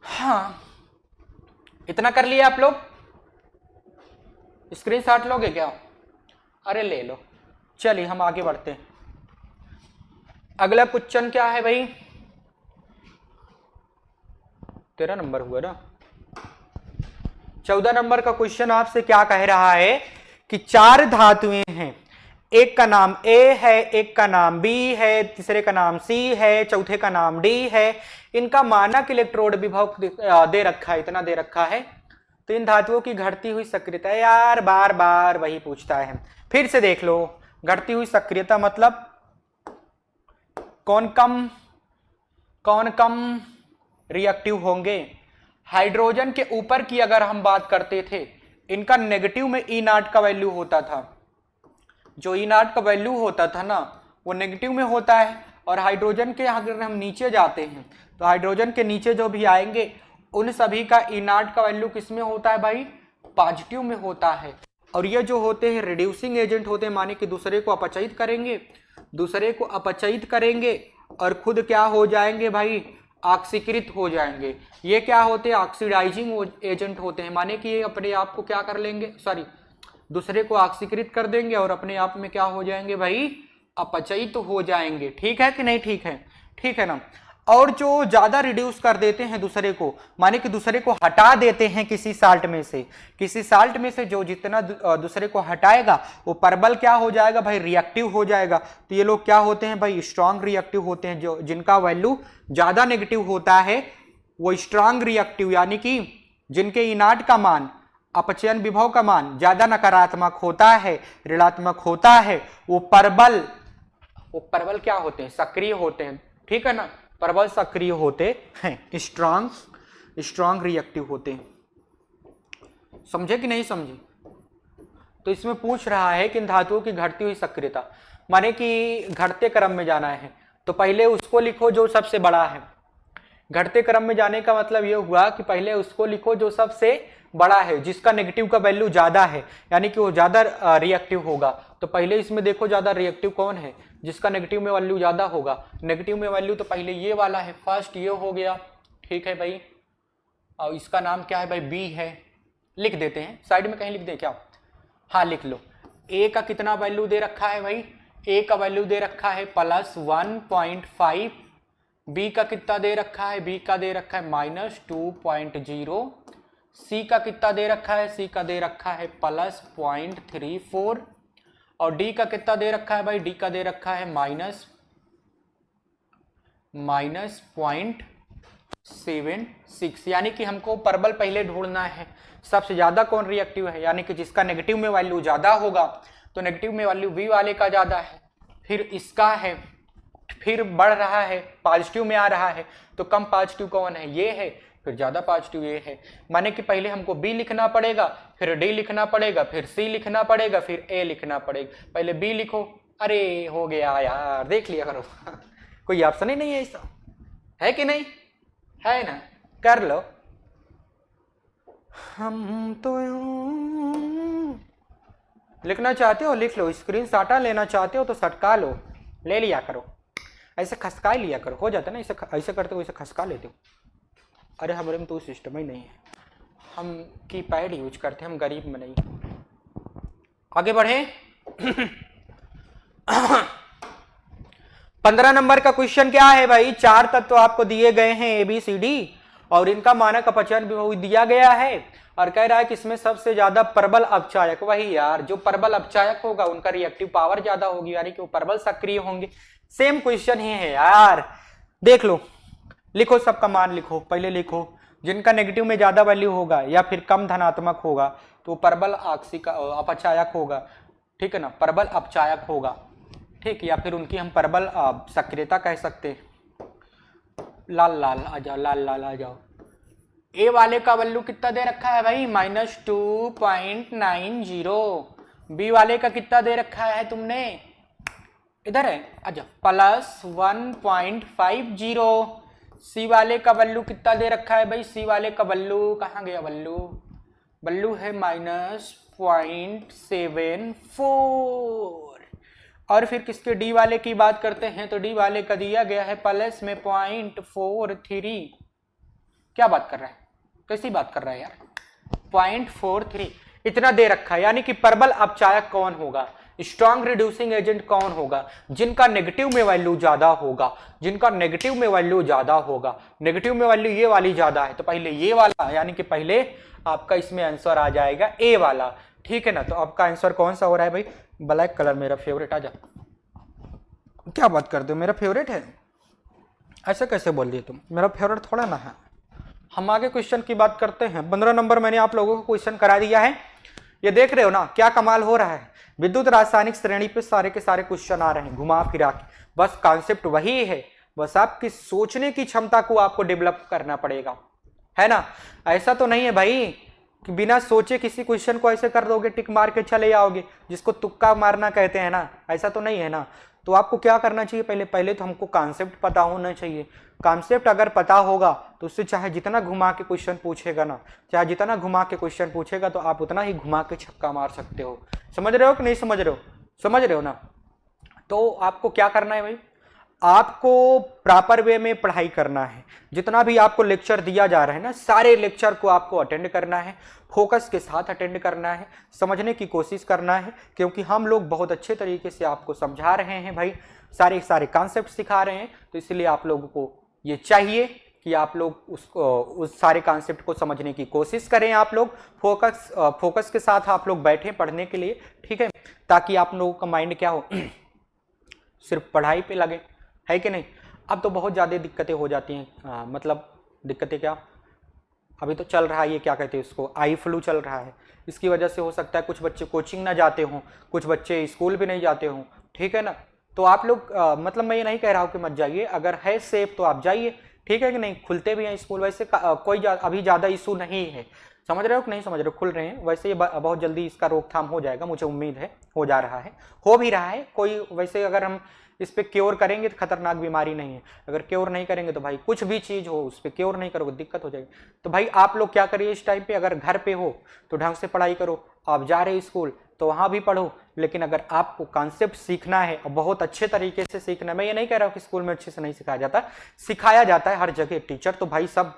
हाँ इतना कर लिए आप लोग, स्क्रीनशॉट लोगे क्या, अरे ले लो। चलिए हम आगे बढ़ते हैं, अगला क्वेश्चन क्या है भाई, 13 नंबर हुआ ना, 14 नंबर का क्वेश्चन आपसे क्या कह रहा है कि 4 धातुएं हैं, एक का नाम A है, एक का नाम B है, तीसरे का नाम C है, चौथे का नाम D है, इनका मानक इलेक्ट्रोड विभव दे रखा है, इतना दे रखा है। तो इन धातुओं की घटती हुई सक्रियता, यार बार बार वही पूछता है, फिर से देख लो, घटती हुई सक्रियता मतलब कौन कम रिएक्टिव होंगे। हाइड्रोजन के ऊपर की अगर हम बात करते थे, इनका नेगेटिव में ई नॉट का वैल्यू होता था, जो ई नॉट का वैल्यू होता था ना वो नेगेटिव में होता है, और हाइड्रोजन के अगर हम नीचे जाते हैं तो हाइड्रोजन के नीचे जो भी आएंगे उन सभी का ई नॉट का वैल्यू किस में होता है भाई, पॉजिटिव में होता है। और ये जो होते हैं रिड्यूसिंग एजेंट होते हैं, माने कि दूसरे को अपचयित करेंगे, दूसरे को अपचयित करेंगे और खुद क्या हो जाएंगे भाई, ऑक्सीकृत हो जाएंगे। ये क्या होते हैं, ऑक्सीडाइजिंग एजेंट होते हैं, माने कि ये अपने आप को क्या कर लेंगे, सॉरी दूसरे को ऑक्सीकृत कर देंगे और अपने आप में क्या हो जाएंगे भाई, अपचयित हो जाएंगे। ठीक है कि नहीं, ठीक है, ठीक है ना। और जो ज्यादा रिड्यूस कर देते हैं दूसरे को, माने कि दूसरे को हटा देते हैं किसी साल्ट में से, किसी साल्ट में से जो जितना दूसरे को हटाएगा वो परबल क्या हो जाएगा भाई, रिएक्टिव हो जाएगा। तो ये लोग क्या होते हैं भाई, स्ट्रांग रिएक्टिव होते हैं, जो जिनका वैल्यू ज्यादा नेगेटिव होता है वो स्ट्रांग रिएक्टिव, यानी कि जिनके इनाट का मान, अपचयन विभव का मान ज्यादा नकारात्मक होता है, ऋणात्मक होता है, वो परबल क्या होते हैं, सक्रिय होते हैं। ठीक है ना, प्रबल सक्रिय होते हैं, स्ट्रांग रिएक्टिव होते हैं। समझे कि नहीं समझे? तो इसमें पूछ रहा है कि इन धातुओं की घटती हुई सक्रियता, माने कि घटते क्रम में जाना है तो पहले उसको लिखो जो सबसे बड़ा है। घटते क्रम में जाने का मतलब ये हुआ कि पहले उसको लिखो जो सबसे बड़ा है, जिसका नेगेटिव का वैल्यू ज्यादा है, यानी कि वो ज्यादा रिएक्टिव होगा। तो पहले इसमें देखो ज्यादा रिएक्टिव कौन है, जिसका नेगेटिव में वैल्यू ज्यादा होगा। नेगेटिव में वैल्यू तो पहले ये वाला है, फर्स्ट ये हो गया, ठीक है भाई। और इसका नाम क्या है भाई, बी है, लिख देते हैं, साइड में कहीं लिख दे क्या, हाँ लिख लो। ए का कितना वैल्यू दे रखा है भाई, ए का वैल्यू दे रखा है +1.5, बी का कितना दे रखा है, बी का दे रखा है -2.0, सी का कितना दे रखा है, सी का दे रखा है +0.34, और डी का कितना दे रखा है भाई, डी का दे रखा है -0.76। यानी कि हमको प्रबल पहले ढूंढना है, सबसे ज्यादा कौन रिएक्टिव है, यानी कि जिसका नेगेटिव में वैल्यू ज्यादा होगा, तो नेगेटिव में वैल्यू बी वाले का ज्यादा है, फिर इसका है, फिर बढ़ रहा है, पॉजिटिव में आ रहा है, तो कम पॉजिटिव कौन है, ये है, फिर ज्यादा पॉजिटिव ये है। माने कि पहले हमको बी लिखना पड़ेगा, फिर डी लिखना पड़ेगा, फिर सी लिखना पड़ेगा, फिर ए लिखना पड़ेगा। पहले बी लिखो, अरे हो गया यार, देख लिया करो कोई ऑप्शन ही नहीं है ऐसा, है कि नहीं, है ना, कर लो। हम तो लिखना चाहते हो लिख लो, स्क्रीन शाटा लेना चाहते हो तो सटका लो, ले लिया करो, ऐसे खसका लिया करो, हो जाता है ना, ऐसे करते हो, ऐसे खसका लेते हो। अरे हमारे में तो सिस्टम ही नहीं है, हम कीपैड यूज करते हैं, हम गरीब में नहीं। आगे बढ़े 15 नंबर का क्वेश्चन क्या है भाई, 4 तत्व आपको दिए गए हैं ABCD और इनका मानक अपचयन भी दिया गया है, और कह रहा है कि इसमें सबसे ज्यादा प्रबल अपचायक, वही यार जो प्रबल अपचायक होगा उनका रिएक्टिव पावर ज्यादा होगी, यानी कि वो प्रबल सक्रिय होंगे। सेम क्वेश्चन ही है यार, देख लो, लिखो सबका मान लिखो, पहले लिखो जिनका नेगेटिव में ज्यादा वैल्यू होगा या फिर कम धनात्मक होगा तो प्रबल अपचायक होगा, ठीक है ना, प्रबल अपचायक होगा, ठीक, या फिर उनकी हम प्रबल सक्रियता कह सकते हैं। लाल लाल आ जाओ, लाल लाल आ जाओ। ए वाले का वैल्यू कितना दे रखा है भाई, -2.90, बी वाले का कितना दे रखा है तुमने, इधर है, अच्छा, +1.50, सी वाले का वैल्यू कितना दे रखा है भाई, सी वाले का वैल्यू कहाँ गया, वैल्यू है -0.74, और फिर किसके डी वाले की बात करते हैं तो डी वाले का दिया गया है प्लस में 0.43, क्या बात कर रहा है, कैसी बात कर रहा है यार, 0.43 इतना दे रखा है। यानी कि प्रबल अपचायक कौन होगा, स्ट्रॉन्ग रिड्यूसिंग एजेंट कौन होगा, जिनका नेगेटिव में वैल्यू ज्यादा होगा, जिनका नेगेटिव में वैल्यू ज्यादा होगा, नेगेटिव में वैल्यू ये वाली ज्यादा है तो पहले ये वाला, यानी कि पहले आपका इसमें आंसर आ जाएगा ए वाला, ठीक है ना। तो आपका आंसर कौन सा हो रहा है भाई, ब्लैक कलर मेरा फेवरेट, आ जा, क्या बात करते हो, मेरा फेवरेट है, ऐसे कैसे बोल दिए तुम, मेरा फेवरेट थोड़ा ना है। हम आगे क्वेश्चन की बात करते हैं। 15 नंबर मैंने आप लोगों को क्वेश्चन करा दिया है, ये देख रहे हो ना क्या कमाल हो रहा है, विद्युत रासायनिक श्रेणी पे सारे के सारे क्वेश्चन आ रहे हैं घुमा फिरा के, बस कॉन्सेप्ट वही है, बस आपकी सोचने की क्षमता को आपको डेवलप करना पड़ेगा, है ना। ऐसा तो नहीं है भाई कि बिना सोचे किसी क्वेश्चन को ऐसे कर दोगे, टिक मार के चले आओगे, जिसको तुक्का मारना कहते हैं ना, ऐसा तो नहीं है ना। तो आपको क्या करना चाहिए, पहले तो हमको कॉन्सेप्ट पता होना चाहिए। कॉन्सेप्ट अगर पता होगा तो उससे चाहे जितना घुमा के क्वेश्चन पूछेगा ना, चाहे जितना घुमा के क्वेश्चन पूछेगा तो आप उतना ही घुमा के छक्का मार सकते हो। समझ रहे हो कि नहीं समझ रहे हो, समझ रहे हो ना। तो आपको क्या करना है भाई, आपको प्रॉपर वे में पढ़ाई करना है। जितना भी आपको लेक्चर दिया जा रहा है ना, सारे लेक्चर को आपको अटेंड करना है, फोकस के साथ अटेंड करना है, समझने की कोशिश करना है, क्योंकि हम लोग बहुत अच्छे तरीके से आपको समझा रहे हैं भाई, सारे कॉन्सेप्ट सिखा रहे हैं। तो इसलिए आप लोगों को ये चाहिए कि आप लोग उस सारे कॉन्सेप्ट को समझने की कोशिश करें, आप लोग फोकस के साथ आप लोग बैठें पढ़ने के लिए, ठीक है, ताकि आप लोगों का माइंड क्या हो, सिर्फ पढ़ाई पे लगे, है कि नहीं। अब तो बहुत ज़्यादा दिक्कतें हो जाती हैं, मतलब दिक्कतें क्या, अभी तो चल रहा है ये क्या कहते हैं उसको, आई फ्लू चल रहा है, इसकी वजह से हो सकता है कुछ बच्चे कोचिंग ना जाते हों, कुछ बच्चे स्कूल भी नहीं जाते हों, ठीक है ना। तो आप लोग मतलब मैं ये नहीं कह रहा हूँ कि मत जाइए, अगर है सेफ तो आप जाइए, ठीक है कि नहीं। खुलते भी हैं स्कूल वैसे, कोई अभी ज़्यादा इशू नहीं है, समझ रहे हो कि नहीं समझ रहे हो, खुल रहे हैं वैसे। ये बहुत जल्दी इसका रोकथाम हो जाएगा, मुझे उम्मीद है हो जा रहा है, हो भी रहा है। कोई वैसे अगर हम इस पे क्योर करेंगे तो खतरनाक बीमारी नहीं है, अगर क्योर नहीं करेंगे तो भाई कुछ भी चीज़ हो उस पर क्योर नहीं करोगे दिक्कत हो जाएगी। तो भाई आप लोग क्या करिए इस टाइम पे, अगर घर पे हो तो ढंग से पढ़ाई करो, आप जा रहे स्कूल तो वहाँ भी पढ़ो, लेकिन अगर आपको कॉन्सेप्ट सीखना है और बहुत अच्छे तरीके से सीखना है, मैं ये नहीं कह रहा हूँ कि स्कूल में अच्छे से नहीं सिखाया जाता, सिखाया जाता है हर जगह। टीचर तो भाई सब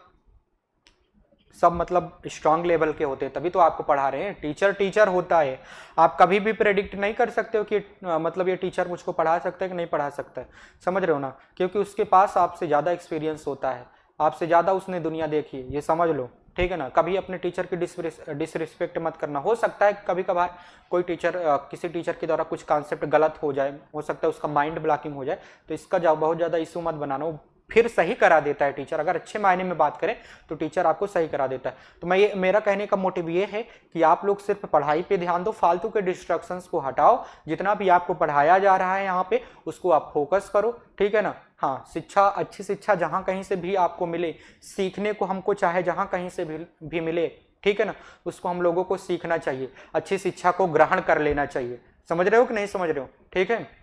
मतलब स्ट्रांग लेवल के होते हैं, तभी तो आपको पढ़ा रहे हैं। टीचर टीचर होता है, आप कभी भी प्रेडिक्ट नहीं कर सकते हो कि मतलब ये टीचर मुझको पढ़ा सकता है कि नहीं पढ़ा सकता है, समझ रहे हो ना, क्योंकि उसके पास आपसे ज़्यादा एक्सपीरियंस होता है, आपसे ज़्यादा उसने दुनिया देखी है, ये समझ लो, ठीक है ना। कभी अपने टीचर की डिसरिस्पेक्ट मत करना। हो सकता है कभी कभार कोई टीचर किसी टीचर के द्वारा कुछ कॉन्सेप्ट गलत हो जाए, हो सकता है उसका माइंड ब्लॉकिंग हो जाए, तो इसका बहुत ज़्यादा इशू मत बनाना, फिर सही करा देता है टीचर। अगर अच्छे मायने में बात करें तो टीचर आपको सही करा देता है। तो मेरा कहने का मोटिव ये है कि आप लोग सिर्फ पढ़ाई पे ध्यान दो, फालतू के डिस्ट्रक्शंस को हटाओ, जितना भी आपको पढ़ाया जा रहा है यहाँ पे उसको आप फोकस करो, ठीक है ना। हाँ, शिक्षा, अच्छी शिक्षा जहाँ कहीं से भी आपको मिले, सीखने को हमको चाहे जहाँ कहीं से भी मिले, ठीक है ना, उसको हम लोगों को सीखना चाहिए, अच्छी शिक्षा को ग्रहण कर लेना चाहिए। समझ रहे हो कि नहीं समझ रहे हो, ठीक है।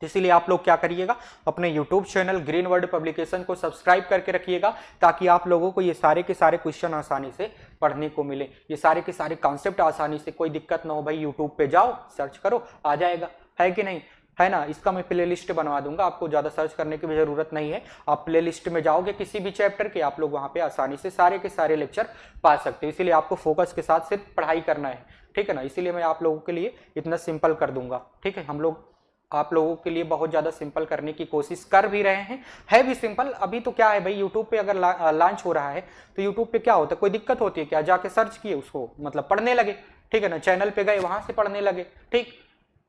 इसीलिए आप लोग क्या करिएगा, अपने YouTube channel green word publication को सब्सक्राइब करके रखिएगा, ताकि आप लोगों को ये सारे के सारे क्वेश्चन आसानी से पढ़ने को मिले, ये सारे के सारे कॉन्सेप्ट आसानी से, कोई दिक्कत ना हो भाई। YouTube पे जाओ, सर्च करो, आ जाएगा, है कि नहीं, है ना। इसका मैं प्ले लिस्ट बनवा दूंगा, आपको ज़्यादा सर्च करने की भी जरूरत नहीं है। आप प्ले लिस्ट में जाओगे किसी भी चैप्टर के, आप लोग वहाँ पे आसानी से सारे के सारे लेक्चर पा सकते हो। इसीलिए आपको फोकस के साथ सिर्फ पढ़ाई करना है, ठीक है ना। इसीलिए मैं आप लोगों के लिए इतना सिंपल कर दूंगा, ठीक है। हम लोग आप लोगों के लिए बहुत ज़्यादा सिंपल करने की कोशिश कर भी रहे हैं, है भी सिंपल। अभी तो क्या है भाई, यूट्यूब पे अगर लॉन्च हो रहा है तो यूट्यूब पे क्या होता है, कोई दिक्कत होती है क्या, जाके सर्च किए उसको, मतलब पढ़ने लगे, ठीक है ना, चैनल पे गए वहां से पढ़ने लगे, ठीक।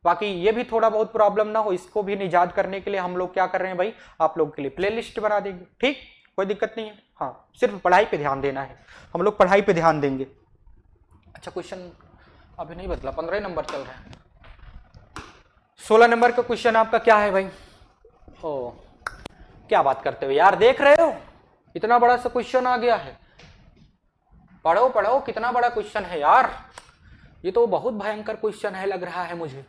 बाकी ये भी थोड़ा बहुत प्रॉब्लम ना हो, इसको भी निजात करने के लिए हम लोग क्या कर रहे हैं भाई, आप लोगों के लिए प्ले लिस्ट बना देंगे, ठीक, कोई दिक्कत नहीं है। हाँ, सिर्फ पढ़ाई पे ध्यान देना है, हम लोग पढ़ाई पे ध्यान देंगे। अच्छा, क्वेश्चन अभी नहीं बदला, 15 नंबर चल रहा है। 16 नंबर का क्वेश्चन आपका क्या है भाई? ओ, क्या बात करते हो यार, देख रहे हो इतना बड़ा सा क्वेश्चन आ गया है। पढ़ो पढ़ो, कितना बड़ा क्वेश्चन है यार, ये तो बहुत भयंकर क्वेश्चन है लग रहा है मुझे,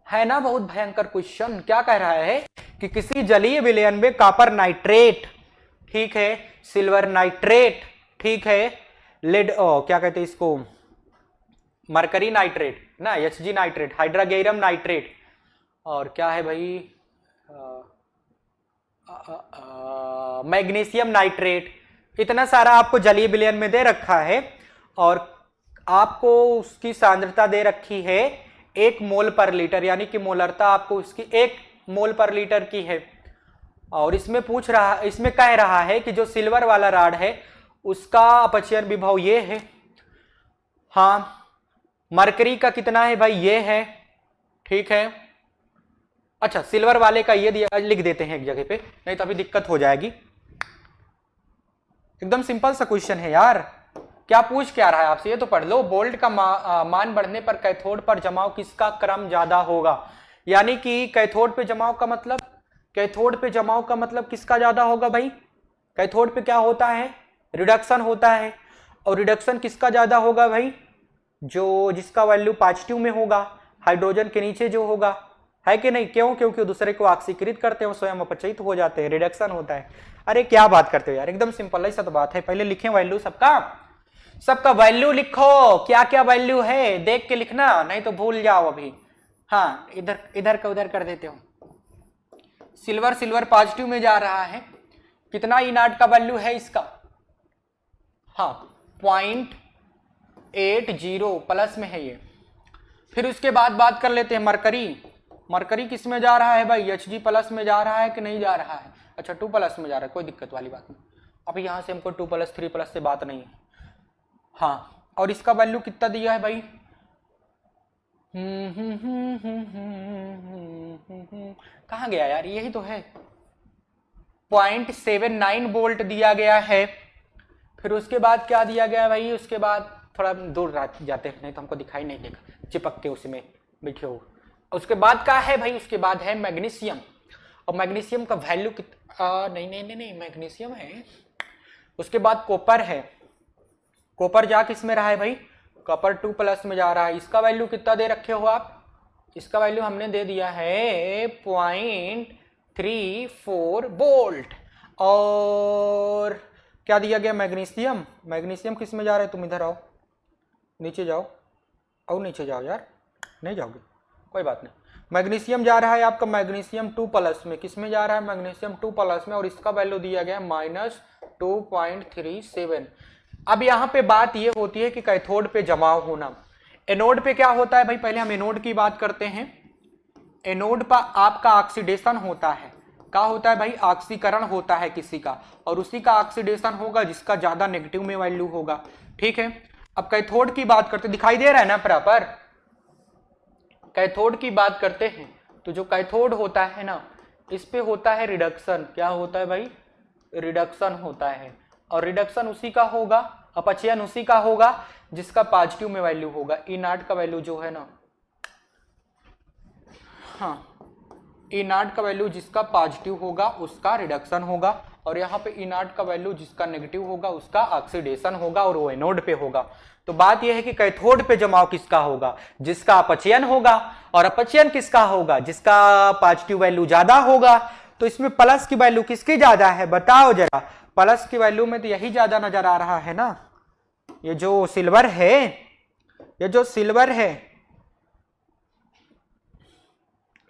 है ना, बहुत भयंकर क्वेश्चन। क्या कह रहा है कि किसी जलीय विलयन में कॉपर नाइट्रेट, ठीक है, सिल्वर नाइट्रेट, ठीक है, लेड क्या कहते हैं इसको, मरकरी नाइट्रेट ना, HG नाइट्रेट, हाइड्रागेरम नाइट्रेट, और क्या है भाई, मैग्नीशियम नाइट्रेट, इतना सारा आपको जलीय विलयन में दे रखा है, और आपको उसकी सांद्रता दे रखी है 1 मोल पर लीटर, यानी कि मोलरता आपको उसकी 1 मोल पर लीटर की है। और इसमें कह रहा है कि जो सिल्वर वाला रॉड है उसका अपचयन विभव ये है, हाँ, मरकरी का कितना है भाई, ये है, ठीक है। अच्छा, सिल्वर वाले का ये दिया, लिख देते हैं एक जगह पे, नहीं तो अभी दिक्कत हो जाएगी। एकदम सिंपल सा क्वेश्चन है यार, क्या पूछ क्या रहा है आपसे, ये तो पढ़ लो। बोल्ट का मान बढ़ने पर कैथोड पर जमाव किसका क्रम ज्यादा होगा, यानी कि कैथोड पे जमाव का मतलब, कैथोड पे जमाव का मतलब किसका ज्यादा होगा भाई, कैथोड पे क्या होता है, रिडक्शन होता है, और रिडक्शन किसका ज्यादा होगा भाई, जो जिसका वैल्यू पॉजिटिव में होगा, हाइड्रोजन के नीचे जो होगा, है कि नहीं। क्यों, क्योंकि दूसरे को ऑक्सीकृत करते हैं, स्वयं अपचयित हो जाते हैं, रिडक्शन होता है। अरे क्या बात करते हो यार, एकदम सिंपल ऐसा तो बात है। पहले लिखें वैल्यू सबका वैल्यू लिखो, क्या क्या वैल्यू है देख के लिखना, नहीं तो भूल जाओ अभी। हाँ, इधर का उधर कर देते हो। सिल्वर पॉजिटिव में जा रहा है, कितना E0 का वैल्यू है इसका, हाँ 0.80 प्लस में है ये। फिर उसके बाद बात कर लेते हैं मरकरी किस में जा रहा है भाई, Hg प्लस में जा रहा है कि नहीं जा रहा है, अच्छा 2 प्लस में जा रहा है, कोई दिक्कत वाली बात नहीं। अभी यहां से हमको 2 प्लस 3 प्लस से बात नहीं है, हाँ। और इसका वैल्यू कितना दिया है भाई, कहाँ गया यार, यही तो है, 0.79 वोल्ट दिया गया है। फिर उसके बाद क्या दिया गया है भाई, उसके बाद थोड़ा दूर जाते हैं, नहीं तो हमको दिखाई नहीं देगा, चिपक के उसमें बैठे हो। उसके बाद क्या है भाई, उसके बाद है मैग्नीशियम। और मैग्नीशियम का वैल्यू नहीं मैग्नीशियम है। उसके बाद कॉपर है। कॉपर जा किस में रहा है भाई, कॉपर 2+ में जा रहा है। इसका वैल्यू कितना दे रखे हो आप, इसका वैल्यू हमने दे दिया है 0.34 वोल्ट। और क्या दिया गया, मैग्नीशियम। मैग्नीशियम किस में जा रहा है, तुम इधर आओ, नीचे जाओ, और नीचे जाओ यार, नहीं जाओगे कोई बात नहीं। मैग्नीशियम जा रहा है आपका मैग्नीशियम 2+ में, किस में जा रहा है, मैग्नीशियम 2+ में, और इसका वैल्यू दिया गया -2.37। अब यहाँ पे बात ये होती है कि कैथोड पे जमाव होना। एनोड पे क्या होता है भाई, पहले हम एनोड की बात करते हैं। एनोड पर आपका ऑक्सीडेशन होता है, क्या होता है भाई, ऑक्सीकरण होता है किसी का, और उसी का ऑक्सीडेशन होगा जिसका ज्यादा नेगेटिव में वैल्यू होगा। ठीक है, अब कैथोड की बात करते, दिखाई दे रहा है ना प्रॉपर, कैथोड की बात करते हैं तो जो कैथोड होता है ना, इस पे होता है रिडक्शन। क्या होता है भाई, रिडक्शन होता है, और रिडक्शन उसी का होगा, अपचयन उसी का होगा जिसका पॉजिटिव में वैल्यू होगा। E0 का वैल्यू जो है ना, हाँ, E0 का वैल्यू जिसका पॉजिटिव होगा उसका रिडक्शन होगा, और यहाँ पे E0 का वैल्यू जिसका नेगेटिव होगा उसका ऑक्सीडेशन होगा, और वो एनोड पे होगा। तो बात यह है कि कैथोड पे जमाव किसका होगा, जिसका अपचयन होगा, और अपचयन किसका होगा, जिसका पॉजिटिव वैल्यू ज्यादा होगा। तो इसमें प्लस की वैल्यू किसकी ज्यादा है, बताओ जरा, प्लस की वैल्यू में तो यही ज्यादा नजर आ रहा है ना, ये जो सिल्वर है, ये जो सिल्वर है,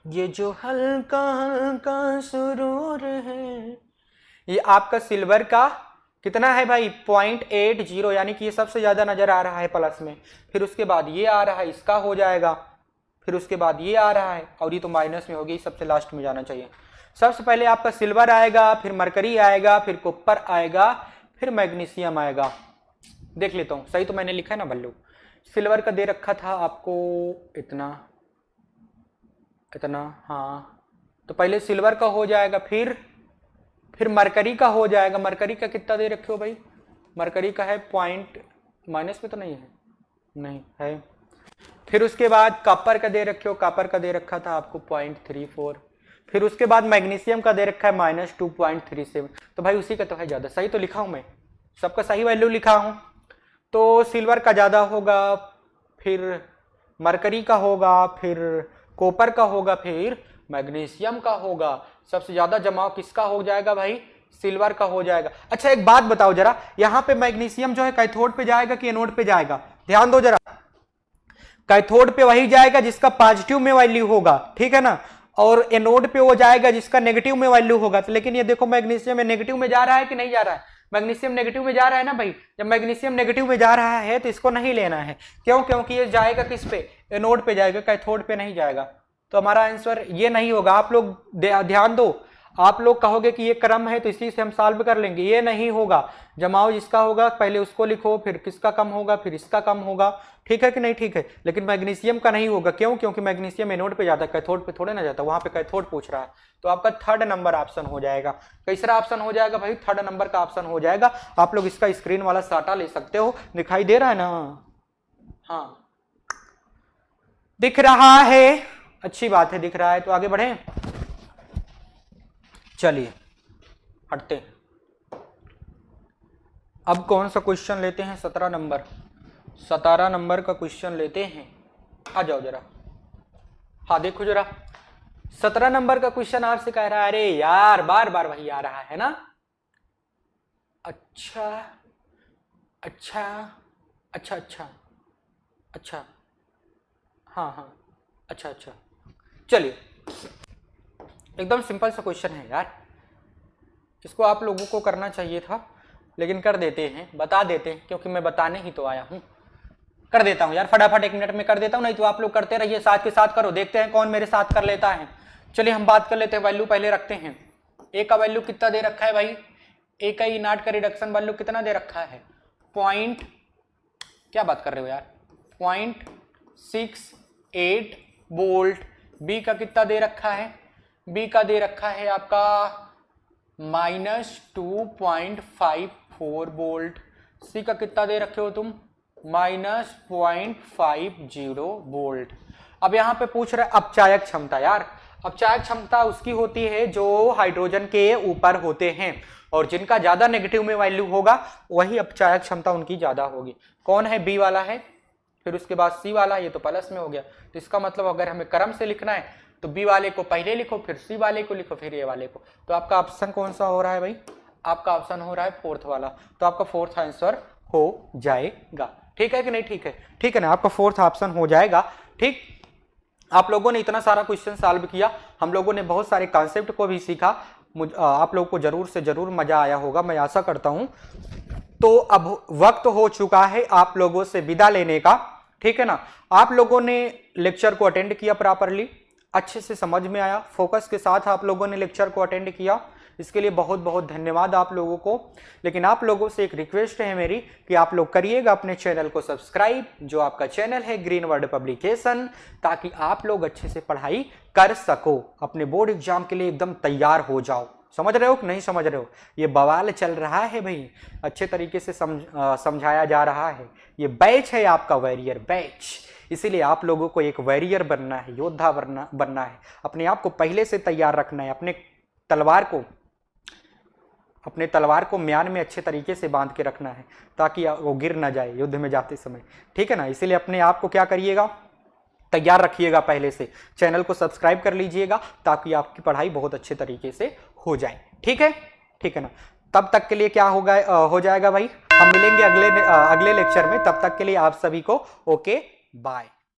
ये जो हल्का हल्का सुरूर है, ये आपका सिल्वर का कितना है भाई, 0.80, यानी कि ये सबसे ज्यादा नजर आ रहा है प्लस में। फिर उसके बाद ये आ रहा है, इसका हो जाएगा, फिर उसके बाद ये आ रहा है, और ये तो माइनस में होगी, सबसे लास्ट में जाना चाहिए। सबसे पहले आपका सिल्वर आएगा, फिर मरकरी आएगा, फिर कॉपर आएगा, फिर मैग्नीशियम आएगा। देख लेता हूँ सही तो मैंने लिखा है ना बल्लू। सिल्वर का दे रखा था आपको इतना इतना, हाँ, तो पहले सिल्वर का हो जाएगा, फिर मरकरी का हो जाएगा। मरकरी का कितना दे रखे हो भाई, मरकरी का है पॉइंट, माइनस में तो नहीं है, नहीं है। फिर उसके बाद कॉपर का दे रखे हो, कॉपर का दे रखा था आपको 0.34। फिर उसके बाद मैग्नीशियम का दे रखा है -2.37। तो भाई उसी का तो है ज्यादा, सही तो लिखा हूं मैं, सबका सही वैल्यू लिखा हूं। तो सिल्वर का ज्यादा होगा, फिर मरकरी का होगा, फिर कॉपर का होगा, फिर मैग्नीशियम का होगा। सबसे ज्यादा जमाव किसका हो जाएगा भाई, सिल्वर का हो जाएगा। अच्छा एक बात बताओ जरा, यहाँ पे मैग्नीशियम जो है कैथोड पे जाएगा कि एनोड पे जाएगा, ध्यान दो जरा। कैथोड पे वही जाएगा जिसका पॉजिटिव में वैल्यू होगा, ठीक है ना, और एनोड पे वो जाएगा जिसका नेगेटिव में वैल्यू होगा। तो लेकिन ये देखो मैग्नीशियम में नेगेटिव में जा रहा है कि नहीं जा रहा है, मैग्नीशियम नेगेटिव में जा रहा है ना भाई। जब मैग्नीशियम नेगेटिव में जा रहा है तो इसको नहीं लेना है, क्यों, क्योंकि ये जाएगा किस पे, एनोड पे जाएगा, कैथोड पे नहीं जाएगा। तो हमारा आंसर ये नहीं होगा। आप लोग ध्यान दो, आप लोग कहोगे कि ये क्रम है तो इसी से हम सॉल्व कर लेंगे, ये नहीं होगा। जमाव जिसका होगा पहले उसको लिखो, फिर किसका कम होगा, फिर इसका कम होगा, ठीक है कि नहीं, ठीक है। लेकिन मैग्नीशियम का नहीं होगा, क्यों, क्योंकि मैग्नीशियम एनोड पे जाता है, कैथोड पे थोड़े ना जाता, वहां पे कैथोड पूछ रहा है। तो आपका 3rd नंबर ऑप्शन हो जाएगा। तीसरा ऑप्शन हो जाएगा भाई, 3rd नंबर का ऑप्शन हो जाएगा। आप लोग इसका स्क्रीन वाला साटा ले सकते हो, दिखाई दे रहा है ना, हाँ दिख रहा है, अच्छी बात है, दिख रहा है। तो आगे बढ़े, चलिए हटते। अब कौन सा क्वेश्चन लेते हैं, 17 नंबर, 17 नंबर का क्वेश्चन लेते हैं। आ जाओ जरा, हाँ देखो जरा, 17 नंबर का क्वेश्चन आपसे कह रहा है, अरे यार बार बार वही आ रहा है ना, अच्छा अच्छा अच्छा अच्छा अच्छा, हाँ हाँ, अच्छा अच्छा, चलिए एकदम सिंपल सा क्वेश्चन है यार, इसको आप लोगों को करना चाहिए था, लेकिन कर देते हैं, बता देते हैं, क्योंकि मैं बताने ही तो आया हूं। कर देता हूं यार, फटाफट 1 मिनट में कर देता हूं, नहीं तो आप लोग करते रहिए, साथ के साथ करो, देखते हैं कौन मेरे साथ कर लेता है। चलिए हम बात कर लेते हैं, वैल्यू पहले रखते हैं। ए का वैल्यू कितना दे रखा है भाई, ए का E0 का रिडक्शन वैल्यू कितना दे रखा है, पॉइंट, क्या बात कर रहे हो यार, 0.68 वोल्ट। बी का कितना दे रखा है, बी का दे रखा है आपका -2.54 वोल्ट। सी का कितना दे रखे हो तुम, -0.50 वोल्ट। अब यहाँ पे पूछ रहा है अपचायक क्षमता। यार अपचायक क्षमता उसकी होती है जो हाइड्रोजन के ऊपर होते हैं, और जिनका ज्यादा नेगेटिव में वैल्यू होगा वही अपचायक क्षमता उनकी ज्यादा होगी। कौन है? बी वाला है, फिर उसके बाद सी वाला, ये तो प्लस में हो गया। तो इसका मतलब अगर हमें क्रम से लिखना है तो बी वाले को पहले लिखो, फिर सी वाले को लिखो, फिर ए वाले को। तो आपका ऑप्शन कौन सा हो रहा है भाई? आपका ऑप्शन हो रहा है फोर्थ वाला। तो आपका फोर्थ आंसर हो जाएगा। ठीक है कि नहीं? ठीक है, ठीक है ना, आपका फोर्थ ऑप्शन हो जाएगा। ठीक, आप लोगों ने इतना सारा क्वेश्चन सॉल्व किया, हम लोगों ने बहुत सारे कॉन्सेप्ट को भी सीखा। आप लोगों को जरूर से जरूर मजा आया होगा, मैं आशा करता हूं। तो अब वक्त हो चुका है आप लोगों से विदा लेने का। ठीक है ना, आप लोगों ने लेक्चर को अटेंड किया प्रॉपरली, अच्छे से समझ में आया, फोकस के साथ आप लोगों ने लेक्चर को अटेंड किया, इसके लिए बहुत बहुत धन्यवाद आप लोगों को। लेकिन आप लोगों से एक रिक्वेस्ट है मेरी कि आप लोग करिएगा अपने चैनल को सब्सक्राइब, जो आपका चैनल है ग्रीन वर्ड पब्लिकेशन, ताकि आप लोग अच्छे से पढ़ाई कर सको, अपने बोर्ड एग्जाम के लिए एकदम तैयार हो जाओ। समझ रहे हो कि नहीं समझ रहे हो? ये बवाल चल रहा है भाई, अच्छे तरीके से समझाया जा रहा है। ये बैच है आपका, वॉरियर बैच, इसीलिए आप लोगों को एक वॉरियर बनना है, योद्धा बनना है। अपने आप को पहले से तैयार रखना है, अपने तलवार को म्यान में अच्छे तरीके से बांध के रखना है, ताकि वो गिर ना जाए युद्ध में जाते समय। ठीक है ना, इसीलिए अपने आप को क्या करिएगा, तैयार रखिएगा पहले से। चैनल को सब्सक्राइब कर लीजिएगा ताकि आपकी पढ़ाई बहुत अच्छे तरीके से हो जाए। ठीक है, ठीक है ना। तब तक के लिए क्या होगा, हो जाएगा भाई, हम मिलेंगे अगले लेक्चर में। तब तक के लिए आप सभी को ओके बाय।